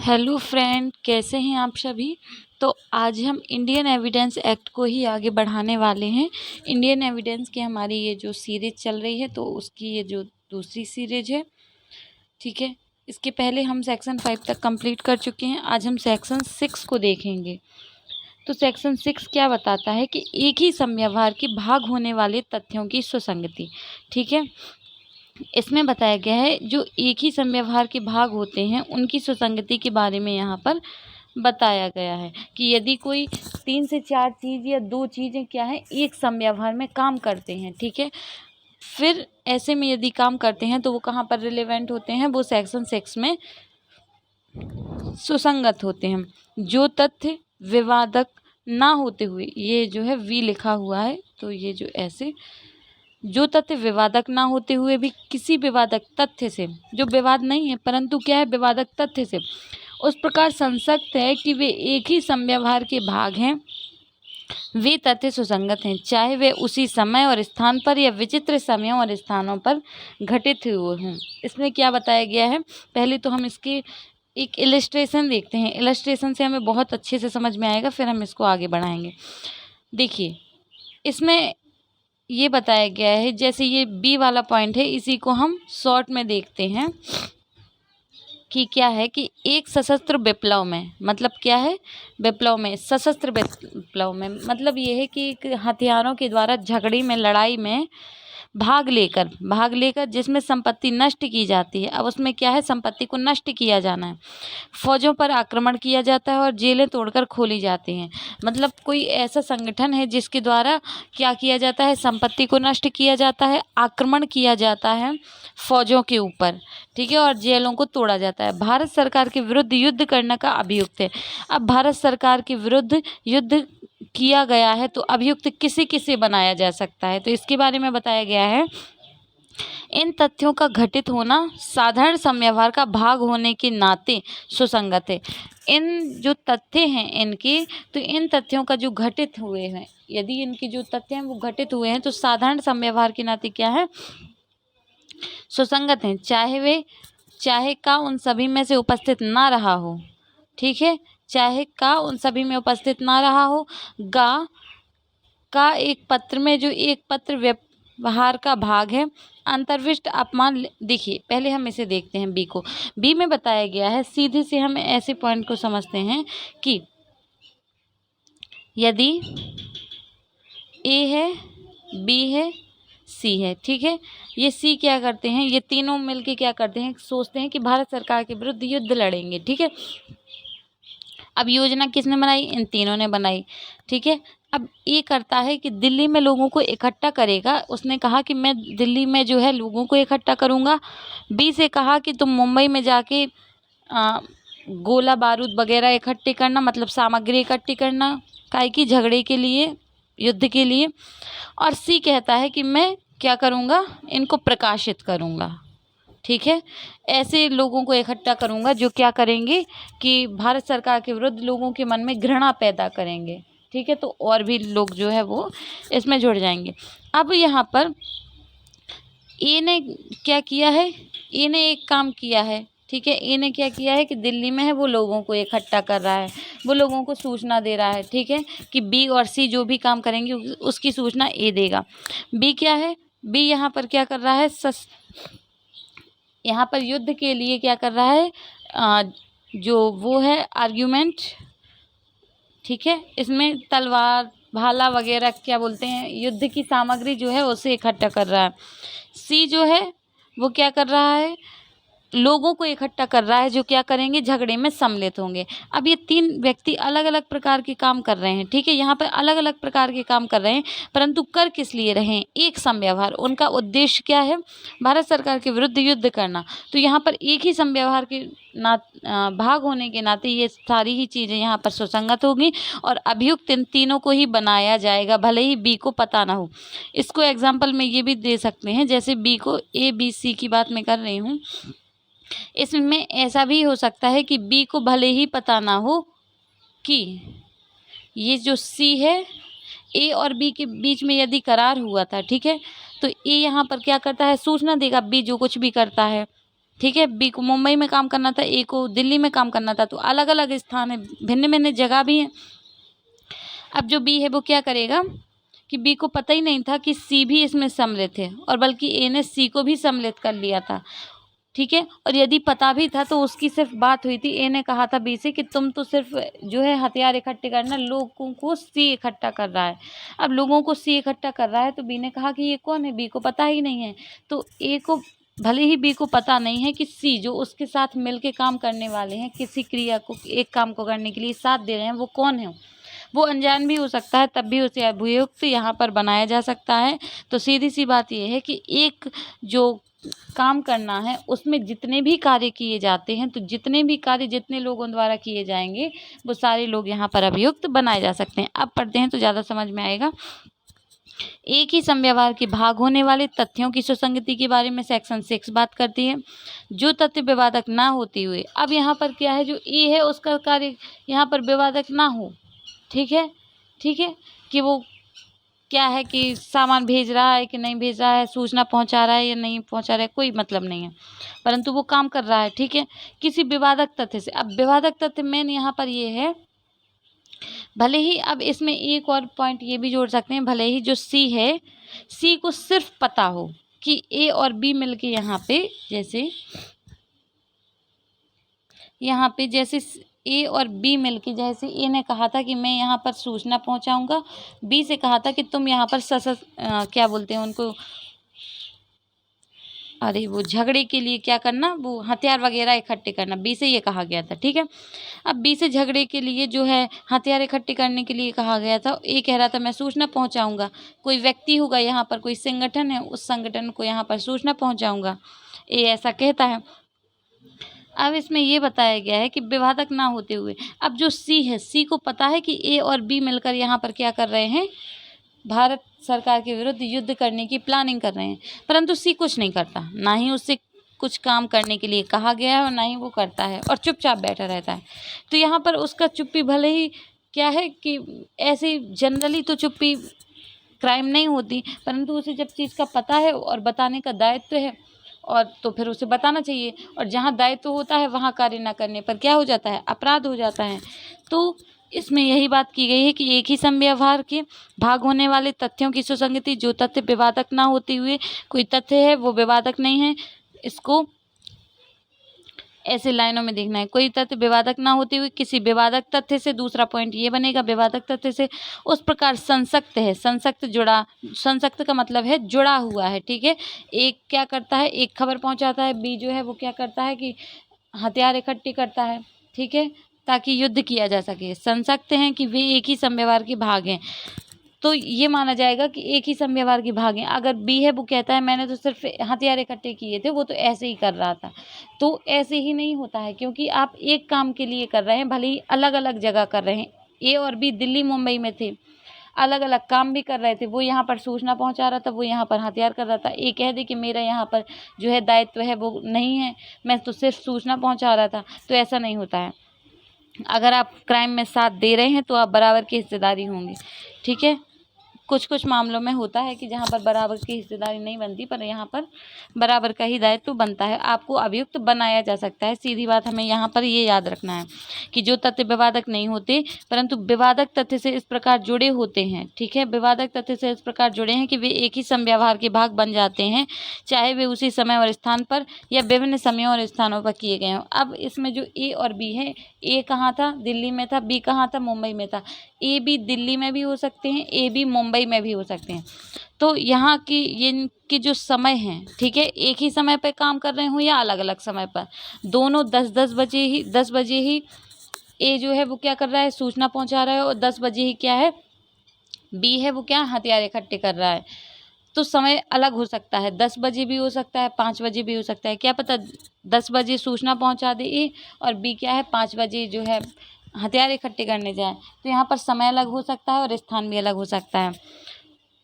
Hello friend, कैसे हैं आप सभी। तो आज हम इंडियन एविडेंस एक्ट को ही आगे बढ़ाने वाले हैं। इंडियन एविडेंस की हमारी ये जो सीरीज चल रही है तो उसकी ये जो दूसरी सीरीज है, ठीक है। इसके पहले हम सेक्शन 5 तक कंप्लीट कर चुके हैं। आज हम सेक्शन 6 को देखेंगे। तो सेक्शन 6 क्या बताता है कि एक ही समव्यवहार के भाग होने वाले तथ्यों की सुसंगति, ठीक है। इसमें बताया गया है जो एक ही समव्यवहार के भाग होते हैं उनकी सुसंगति के बारे में यहाँ पर बताया गया है कि यदि कोई 3 से 4 चीज़ या 2 चीज़ें क्या है एक समव्यवहार में काम करते हैं, ठीक है। फिर ऐसे में यदि काम करते हैं तो वो कहाँ पर रिलेवेंट होते हैं, वो सेक्शन 6 में सुसंगत होते हैं। जो तथ्य विवादक ना होते हुए, ये जो है वी लिखा हुआ है तो ये जो ऐसे, जो तथ्य विवादक ना होते हुए भी किसी विवादक तथ्य से, जो विवाद नहीं है परंतु क्या है विवादक तथ्य से, उस प्रकार संसक्त है कि वे एक ही समव्यवहार के भाग हैं, वे तथ्य सुसंगत हैं, चाहे वे उसी समय और स्थान पर या विचित्र समयों और स्थानों पर घटित हुए हों। इसमें क्या बताया गया है, पहले तो हम इसके एक इलस्ट्रेशन देखते हैं। इलस्ट्रेशन से हमें बहुत अच्छे से समझ में आएगा, फिर हम इसको आगे बढ़ाएंगे। देखिए, इसमें ये बताया गया है, जैसे ये बी वाला पॉइंट है, इसी को हम शॉर्ट में देखते हैं कि क्या है कि एक सशस्त्र विप्लव में, मतलब क्या है, विप्लव में, सशस्त्र विप्लव में मतलब ये है कि एक हथियारों के द्वारा झगड़े में, लड़ाई में भाग लेकर जिसमें संपत्ति नष्ट की जाती है। अब उसमें क्या है, संपत्ति को नष्ट किया जाना है, फौजों पर आक्रमण किया जाता है और जेलें तोड़कर खोली जाती हैं। मतलब कोई ऐसा संगठन है जिसके द्वारा क्या किया जाता है, संपत्ति को नष्ट किया जाता है, आक्रमण किया जाता है फौजों के ऊपर, ठीक है, और जेलों को तोड़ा जाता है। भारत सरकार के विरुद्ध युद्ध करने का अभियुक्त है। अब भारत सरकार के विरुद्ध युद्ध किया गया है तो अभियुक्त किसे किसे बनाया जा सकता है, तो इसके बारे में बताया गया है। इन तथ्यों का घटित होना साधारण समव्यवहार का भाग होने के नाते सुसंगत है। इन जो तथ्य हैं इनके, तो इन तथ्यों का जो घटित हुए हैं, यदि इनके जो तथ्य हैं वो घटित हुए हैं तो साधारण समव्यवहार के नाते क्या है, सुसंगत हैं, चाहे का उन सभी में से उपस्थित ना रहा हो, ठीक है, चाहे का उन सभी में उपस्थित ना रहा हो। गा का एक पत्र में जो एक पत्र व्यवहार का भाग है, अंतर्विष्ट अपमान। देखिए, पहले हम इसे देखते हैं बी को। बी में बताया गया है, सीधे से हम ऐसे पॉइंट को समझते हैं कि यदि ए है, बी है, सी है, ठीक है, ये सी क्या करते हैं, ये तीनों मिलके क्या करते हैं, सोचते हैं कि भारत सरकार के विरुद्ध युद्ध लड़ेंगे, ठीक है। अब योजना किसने बनाई, इन तीनों ने बनाई, ठीक है। अब ये करता है कि दिल्ली में लोगों को इकट्ठा करेगा। उसने कहा कि मैं दिल्ली में जो है लोगों को इकट्ठा करूँगा। बी से कहा कि तुम मुंबई में जाके गोला बारूद वगैरह इकट्ठे करना, मतलब सामग्री इकट्ठी करना, काहे की झगड़े के लिए, युद्ध के लिए। और सी कहता है कि मैं क्या करूँगा, इनको प्रकाशित करूँगा, ठीक है, ऐसे लोगों को इकट्ठा करूँगा जो क्या करेंगे कि भारत सरकार के विरुद्ध लोगों के मन में घृणा पैदा करेंगे, ठीक है। तो और भी लोग जो है वो इसमें जुड़ जाएंगे। अब यहाँ पर ए ने क्या किया है, ए ने एक काम किया है, ठीक है। ए ने क्या किया है कि दिल्ली में है वो लोगों को इकट्ठा कर रहा है, वो लोगों को सूचना दे रहा है, ठीक है, कि बी और सी जो भी काम करेंगे उसकी सूचना ए देगा। बी क्या है, बी यहाँ पर क्या कर रहा है, यहाँ पर युद्ध के लिए क्या कर रहा है, जो वो है आर्ग्यूमेंट, ठीक है। इसमें तलवार, भाला वगैरह क्या बोलते हैं, युद्ध की सामग्री जो है उसे इकट्ठा कर रहा है। सी जो है वो क्या कर रहा है, लोगों को इकट्ठा कर रहा है जो क्या करेंगे, झगड़े में सम्मिलित होंगे। अब ये तीन व्यक्ति अलग अलग प्रकार के काम कर रहे हैं, ठीक है, यहाँ पर अलग अलग प्रकार के काम कर रहे हैं, परंतु कर किस लिए रहे हैं, एक समव्यवहार। उनका उद्देश्य क्या है, भारत सरकार के विरुद्ध युद्ध करना। तो यहाँ पर एक ही समव्यवहार के भाग होने के नाते ये सारी ही चीज़ें यहाँ पर सुसंगत होगी और अभियुक्त इन तीनों को ही बनाया जाएगा, भले ही बी को पता ना हो। इसको एग्जाम्पल में ये भी दे सकते हैं, जैसे बी को ए बी सी की बात मैं कर रही हूँ, इसमें ऐसा भी हो सकता है कि बी को भले ही पता ना हो कि ये जो सी है, ए और बी के बीच में यदि करार हुआ था, ठीक है, तो ए यहाँ पर क्या करता है, सूचना देगा बी जो कुछ भी करता है, ठीक है। बी को मुंबई में काम करना था, ए को दिल्ली में काम करना था, तो अलग अलग स्थान है, भिन्न भिन्न जगह भी है। अब जो बी है वो क्या करेगा कि बी को पता ही नहीं था कि सी भी इसमें सम्मिलित है, और बल्कि ए ने सी को भी सम्मिलित कर लिया था, ठीक है। और यदि पता भी था तो उसकी सिर्फ बात हुई थी, ए ने कहा था बी से कि तुम तो सिर्फ जो है हथियार इकट्ठे करना, लोगों को सी इकट्ठा कर रहा है। अब लोगों को सी इकट्ठा कर रहा है तो बी ने कहा कि ये कौन है, बी को पता ही नहीं है। तो ए को भले ही बी को पता नहीं है कि सी जो उसके साथ मिलके काम करने वाले हैं, किसी क्रिया को, एक काम को करने के लिए साथ दे रहे हैं, वो कौन है, वो अनजान भी हो सकता है, तब भी उसे अभियुक्त यहाँ पर बनाया जा सकता है। तो सीधी सी बात यह है कि एक जो काम करना है उसमें जितने भी कार्य किए जाते हैं, तो जितने भी कार्य जितने लोगों द्वारा किए जाएंगे वो सारे लोग यहाँ पर अभियुक्त बनाए जा सकते हैं। अब पढ़ते हैं तो ज़्यादा समझ में आएगा। एक ही समव्यवहार के भाग होने वाले तथ्यों की सुसंगति के बारे में सेक्शन 6 बात करती है। जो तथ्य विवादक ना होते हुए, अब यहाँ पर क्या है, जो ए है उसका कार्य यहाँ पर विवादक ना हो, ठीक है, ठीक है, कि वो क्या है कि सामान भेज रहा है कि नहीं भेज रहा है, सूचना पहुंचा रहा है या नहीं पहुंचा रहा है, कोई मतलब नहीं है, परंतु वो काम कर रहा है, ठीक है, किसी विवादक तथ्य से। अब विवादक तथ्य मेन यहाँ पर ये है, भले ही, अब इसमें एक और पॉइंट ये भी जोड़ सकते हैं, भले ही जो सी है, सी को सिर्फ पता हो कि ए और बी मिलके यहाँ पे जैसे ए और बी मिलके, जैसे ए ने कहा था कि मैं यहाँ पर सूचना पहुँचाऊँगा, बी से कहा था कि तुम यहाँ पर क्या बोलते हैं उनको, अरे वो झगड़े के लिए क्या करना, वो हथियार वगैरह इकट्ठे करना, बी से ये कहा गया था, ठीक है। अब बी से झगड़े के लिए जो है हथियार इकट्ठे करने के लिए कहा गया था, ए कह रहा था मैं सूचना पहुंचाऊंगा, कोई व्यक्ति होगा यहाँ पर, कोई संगठन है, उस संगठन को यहाँ पर सूचना पहुंचाऊंगा, ए ऐसा कहता है। अब इसमें ये बताया गया है कि विवादक ना होते हुए, अब जो सी है, सी को पता है कि ए और बी मिलकर यहाँ पर क्या कर रहे हैं, भारत सरकार के विरुद्ध युद्ध करने की प्लानिंग कर रहे हैं, परंतु सी कुछ नहीं करता, ना ही उससे कुछ काम करने के लिए कहा गया है और ना ही वो करता है, और चुपचाप बैठा रहता है। तो यहाँ पर उसका चुप्पी, भले ही क्या है कि ऐसे जनरली तो चुप्पी क्राइम नहीं होती, परंतु उसे जब चीज़ का पता है और बताने का दायित्व है, और तो फिर उसे बताना चाहिए, और जहाँ दायित्व होता है वहाँ कार्य न करने पर क्या हो जाता है, अपराध हो जाता है। तो इसमें यही बात की गई है कि एक ही समव्यवहार के भाग होने वाले तथ्यों की सुसंगति, जो तथ्य विवादक ना होते हुए कोई तथ्य है वो विवादक नहीं है, इसको ऐसे लाइनों में देखना है, कोई तथ्य विवादक ना होते हुए किसी विवादक तथ्य से, दूसरा पॉइंट ये बनेगा, विवादक तथ्य से उस प्रकार संसक्त है, संसक्त जुड़ा, संसक्त का मतलब है जुड़ा हुआ है, ठीक है। एक क्या करता है, एक खबर पहुंचाता है, बी जो है वो क्या करता है कि हथियार इकट्ठे करता है, ठीक है, ताकि युद्ध किया जा सके। संसक्त हैं कि वे एक ही समव्यवहार के भाग हैं, तो ये माना जाएगा कि एक ही समव्यवहार के भाग हैं। अगर बी है वो कहता है मैंने तो सिर्फ हथियार इकट्ठे किए थे, वो तो ऐसे ही कर रहा था, तो ऐसे ही नहीं होता है, क्योंकि आप एक काम के लिए कर रहे हैं, भले ही अलग अलग जगह कर रहे हैं, ए और बी दिल्ली मुंबई में थे, अलग अलग काम भी कर रहे थे, वो यहाँ पर सूचना पहुँचा रहा था, वो यहाँ पर हथियार कर रहा था। ए कह दे कि मेरा यहाँ पर जो है दायित्व है वो नहीं है, मैं तो सिर्फ सूचना पहुँचा रहा था, तो ऐसा नहीं होता है। अगर आप क्राइम में साथ दे रहे हैं तो आप बराबर की हिस्सेदारी होंगे, ठीक है। कुछ कुछ मामलों में होता है कि जहाँ पर बराबर की हिस्सेदारी नहीं बनती, पर यहाँ पर बराबर का ही दायित्व बनता है, आपको अभियुक्त बनाया जा सकता है। सीधी बात हमें यहाँ पर ये याद रखना है कि जो तथ्य विवादक नहीं होते, परंतु विवादक तथ्य से इस प्रकार जुड़े होते हैं, ठीक है, विवादक तथ्य से इस प्रकार जुड़े हैं कि वे एक ही समव्यवहार के भाग बन जाते हैं, चाहे वे उसी समय और स्थान पर या विभिन्न समयों और स्थानों पर किए गए हों। अब इसमें जो ए और बी है, ए कहाँ था, दिल्ली में था, बी कहाँ था, मुंबई में था। ए बी दिल्ली में भी हो सकते हैं, ए बी मुंबई में भी हो सकते हैं। तो यहाँ की ये इनके जो समय हैं, ठीक है, एक ही समय पर काम कर रहे हों या अलग अलग समय पर, दोनों 10 बजे ही ए जो है वो क्या कर रहा है, सूचना पहुंचा रहा है, और 10 बजे ही क्या है, बी है वो क्या हथियार इकट्ठे कर रहा है। तो समय अलग हो सकता है, 10 बजे भी हो सकता है, 5 बजे भी हो सकता है, क्या पता 10 बजे सूचना पहुंचा दे ए और बी क्या है 5 बजे जो है हथियार इकट्ठे करने जाए, तो यहाँ पर समय अलग हो सकता है और स्थान भी अलग हो सकता है।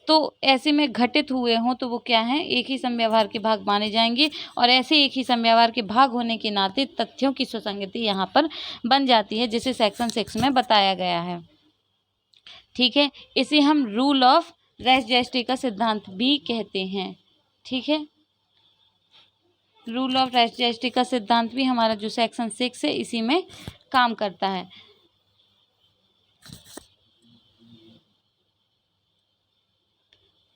तो ऐसे में घटित हुए हों तो वो क्या हैं, एक ही समव्यवहार के भाग माने जाएंगे, और ऐसे एक ही समव्यवहार के भाग होने के नाते तथ्यों की सुसंगति यहाँ पर बन जाती है, जिसे सेक्शन 6 में बताया गया है, ठीक है। इसे हम रूल ऑफ रेस जेस्टी का सिद्धांत भी कहते हैं, ठीक है। रूल ऑफ रेसिप्रोसिटी का सिद्धांत भी हमारा जो सेक्शन 6 है इसी में काम करता है।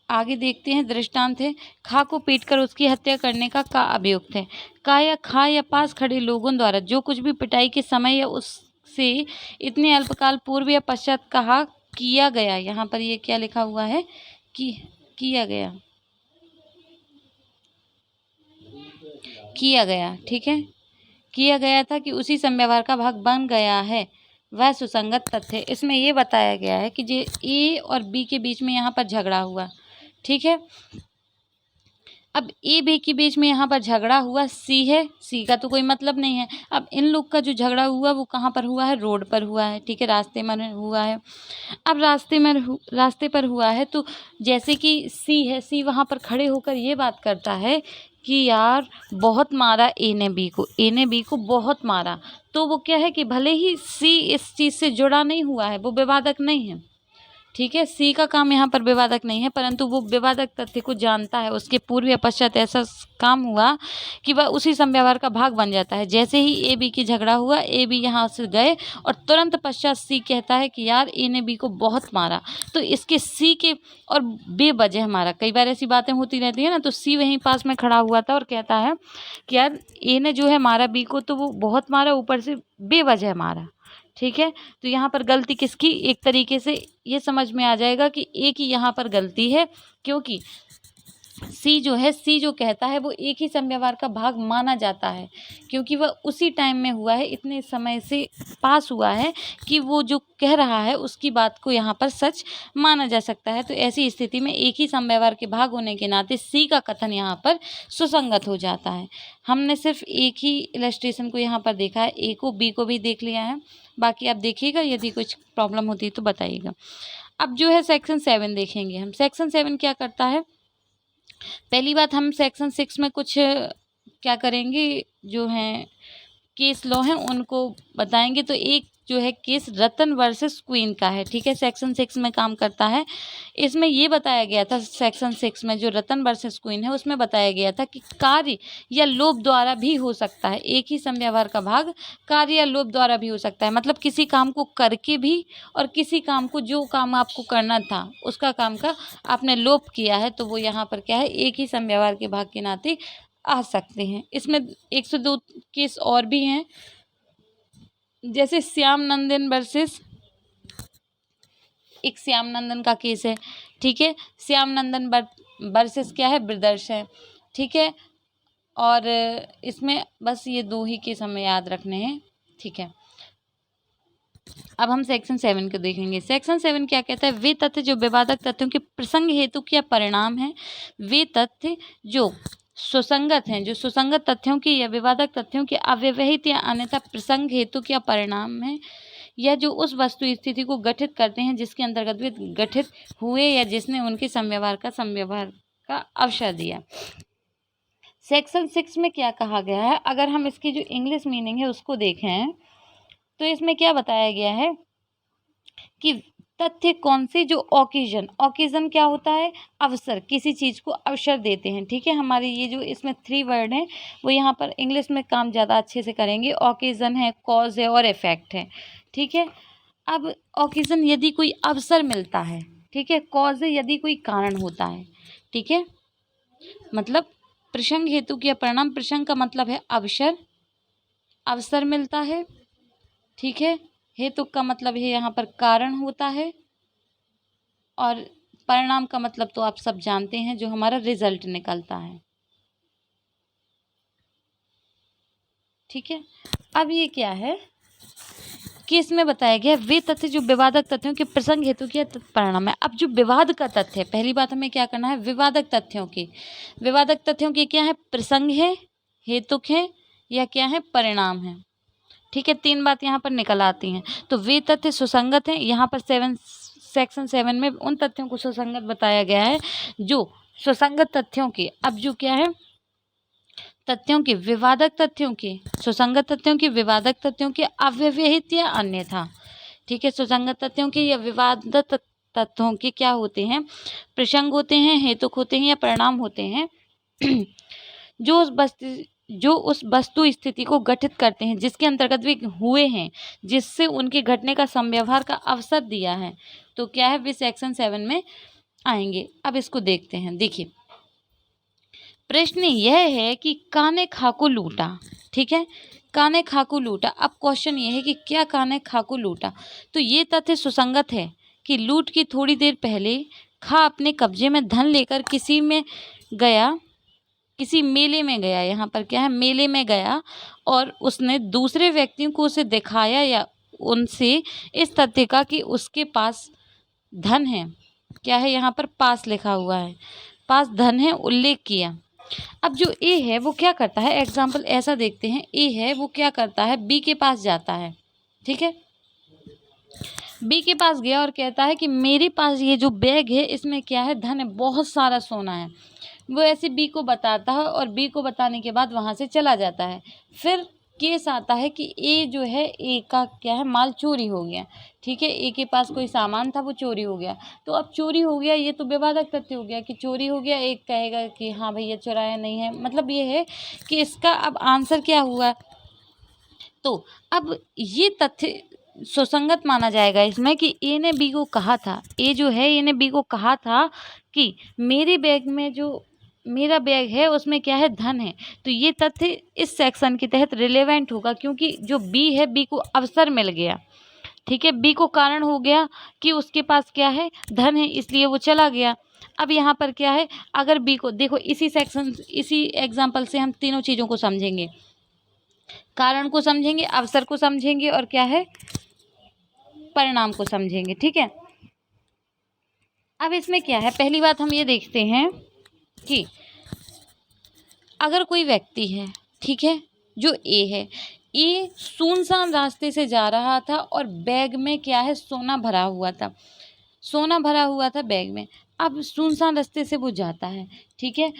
आगे देखते हैं, दृष्टांत है, खा को पीटकर उसकी हत्या करने का अभियुक्त है। का या खा या पास खड़े लोगों द्वारा जो कुछ भी पिटाई के समय या उससे इतने अल्पकाल पूर्व या पश्चात कहा किया गया, यहाँ पर ये क्या लिखा हुआ है कि किया गया, ठीक है, किया गया था कि उसी संव्यवहार का भाग बन गया है, वह सुसंगत तथ्य है। इसमें ये बताया गया है कि जो ए और बी के बीच में यहाँ पर झगड़ा हुआ, ठीक है। अब ए बी के बीच में यहाँ पर झगड़ा हुआ, सी है, सी का तो कोई मतलब नहीं है। अब इन लोग का जो झगड़ा हुआ वो कहाँ पर हुआ है, रोड पर हुआ है, ठीक है, रास्ते में हुआ है। अब रास्ते पर हुआ है तो जैसे कि सी है, सी वहाँ पर खड़े होकर ये बात करता है कि यार बहुत मारा ए ने बी को बहुत मारा, तो वो क्या है कि भले ही सी इस चीज़ से जुड़ा नहीं हुआ है, वो विवादक नहीं है, ठीक है, सी का काम यहाँ पर विवादक नहीं है, परंतु वो विवादक तथ्य को जानता है, उसके पूर्व या पश्चात ऐसा काम हुआ कि वह उसी संव्यवहार का भाग बन जाता है। जैसे ही ए बी की झगड़ा हुआ, ए बी यहाँ से गए और तुरंत पश्चात सी कहता है कि यार ए ने बी को बहुत मारा, तो इसके सी के और बेवजह मारा, कई बार ऐसी बातें होती रहती है ना, तो सी वहीं पास में खड़ा हुआ था और कहता है कि यार ए ने जो है मारा बी को, तो वो बहुत मारा, ऊपर से बेवजह मारा, ठीक है। तो यहाँ पर गलती किसकी, एक तरीके से ये समझ में आ जाएगा कि ए की यहाँ पर गलती है, क्योंकि सी जो कहता है वो एक ही संव्यवहार का भाग माना जाता है, क्योंकि वह उसी टाइम में हुआ है, इतने समय से पास हुआ है कि वो जो कह रहा है उसकी बात को यहाँ पर सच माना जा सकता है। तो ऐसी स्थिति में एक ही संव्यवहार के भाग होने के नाते सी का कथन यहाँ पर सुसंगत हो जाता है। हमने सिर्फ एक ही इलस्ट्रेशन को यहाँ पर देखा है, ए को बी को भी देख लिया है, बाकी आप देखिएगा, यदि कुछ प्रॉब्लम होती है तो बताइएगा। अब जो है सेक्शन 7 देखेंगे हम। सेक्शन 7 क्या करता है, पहली बात हम सेक्शन 6 में कुछ क्या करेंगे, जो हैं केस लॉ हैं उनको बताएंगे। तो एक जो है केस रतन वर्सेस क्वीन का है, ठीक है, सेक्शन 6 में काम करता है। इसमें ये बताया गया था, सेक्शन 6 में जो रतन वर्सेस क्वीन है उसमें बताया गया था कि कार्य या लोभ द्वारा भी हो सकता है, एक ही संव्यवहार का भाग कार्य या लोभ द्वारा भी हो सकता है, मतलब किसी काम को करके भी और किसी काम को, जो काम आपको करना था उसका काम का आपने लोभ किया है, तो वो यहाँ पर क्या है, एक ही संव्यवहार के भाग के नाते आ सकते हैं। इसमें 102 केस और भी हैं, जैसे श्याम नंदन वर्सेस, एक श्याम नंदन का केस है, ठीक है, श्याम नंदन वर्सेस क्या है, ब्रदर्स है, ठीक है, और इसमें बस ये 2 ही केस हमें याद रखने हैं, ठीक है। अब हम सेक्शन 7 को देखेंगे। सेक्शन 7 क्या कहता है, वे तथ्य जो विवादक तथ्यों के प्रसंग हेतु क्या परिणाम है, वे तथ्य जो सुसंगत हैं, जो सुसंगत तथ्यों की या विवादक तथ्यों के अव्यवहित या अन्यथा प्रसंग हेतु क्या परिणाम है, या जो उस वस्तु स्थिति को गठित करते हैं जिसके अंतर्गत वे गठित हुए या जिसने उनके संव्यवहार का अवसर दिया। सेक्शन 6 में क्या कहा गया है, अगर हम इसकी जो इंग्लिश मीनिंग है उसको देखें तो इसमें क्या बताया गया है कि तथ्य कौन से, जो ओकेजन क्या होता है, अवसर, किसी चीज को अवसर देते हैं, ठीक है। हमारे ये जो इसमें 3 वर्ड हैं वो यहाँ पर इंग्लिश में काम ज़्यादा अच्छे से करेंगे, ओकेजन है, कॉज है और इफेक्ट है, ठीक है। अब ओकेजन यदि कोई अवसर मिलता है, ठीक है, कॉज है यदि कोई कारण होता है, ठीक है, मतलब प्रसंग हेतु या परिणाम, प्रसंग का मतलब है अवसर मिलता है, ठीक है, हेतु का मतलब है यहाँ पर कारण होता है, और परिणाम का मतलब तो आप सब जानते हैं, जो हमारा रिजल्ट निकलता है, ठीक है। अब ये क्या है कि इसमें बताया गया वे तथ्य जो विवादक तथ्यों के प्रसंग हेतु के परिणाम है। अब जो विवाद का तथ्य है, पहली बात हमें क्या करना है, विवादक तथ्यों के क्या है, प्रसंग है, हेतुक है, या क्या है, परिणाम है, ठीक है। 3 बात यहाँ पर निकल आती हैं। तो वे तथ्य सुसंगत हैं, यहाँ पर सेक्शन 7 में उन तथ्यों को सुसंगत बताया गया है जो सुसंगत तथ्यों के, अब जो क्या है, तथ्यों के विवादक तथ्यों के, सुसंगत तथ्यों के विवादक तथ्यों के अव्यवहित या अन्यथा, ठीक है, सुसंगत तथ्यों के या विवादक तथ्यों के क्या होते हैं, प्रसंग होते हैं, हेतुक होते हैं या परिणाम होते हैं, जो उस वस्तु स्थिति को गठित करते हैं जिसके अंतर्गत वे हुए हैं, जिससे उनके घटने का समव्यवहार का अवसर दिया है, तो क्या है, वे सेक्शन 7 में आएंगे। अब इसको देखते हैं। देखिए, प्रश्न यह है कि काने खाको लूटा, ठीक है, काने खाको लूटा। अब क्वेश्चन ये है कि क्या काने खाको लूटा, तो ये तथ्य सुसंगत है कि लूट की थोड़ी देर पहले खा अपने कब्जे में धन लेकर किसी मेले में गया, यहाँ पर क्या है, मेले में गया, और उसने दूसरे व्यक्तियों को उसे दिखाया या उनसे इस तथ्य का कि उसके पास धन है, क्या है, यहाँ पर पास लिखा हुआ है, पास धन है, उल्लेख किया। अब जो ए है वो क्या करता है, एग्जाम्पल ऐसा देखते हैं, ए है वो क्या करता है, बी के पास जाता है, ठीक है, बी के पास गया और कहता है कि मेरे पास ये जो बैग है इसमें क्या है, धन है, बहुत सारा सोना है। वो ऐसे बी को बताता है और बी को बताने के बाद वहाँ से चला जाता है। फिर केस आता है कि ए जो है, ए का क्या है, माल चोरी हो गया, ठीक है, ए के पास कोई सामान था वो चोरी हो गया। तो अब चोरी हो गया, ये तो विवादक तथ्य हो गया कि चोरी हो गया। एक कहेगा कि हाँ भैया चुराया नहीं है, मतलब ये है कि इसका अब आंसर क्या हुआ। तो अब ये तथ्य सुसंगत माना जाएगा इसमें कि ए ने बी को कहा था, ए जो है, ए ने बी को कहा था कि मेरे बैग में जो मेरा बैग है उसमें क्या है, धन है। तो ये तथ्य इस सेक्शन के तहत रिलेवेंट होगा, क्योंकि जो बी है, बी को अवसर मिल गया, ठीक है, बी को कारण हो गया कि उसके पास क्या है, धन है, इसलिए वो चला गया। अब यहाँ पर क्या है, अगर बी को देखो, इसी एग्जाम्पल से हम तीनों चीज़ों को समझेंगे, कारण को समझेंगे, अवसर को समझेंगे, और क्या है, परिणाम को समझेंगे, ठीक है। अब इसमें क्या है, पहली बात हम ये देखते हैं कि अगर कोई व्यक्ति है, ठीक है, जो ए है, ए सुनसान रास्ते से जा रहा था और बैग में क्या है, सोना भरा हुआ था, सोना भरा हुआ था बैग में। अब सुनसान रास्ते से वो जाता है, ठीक है,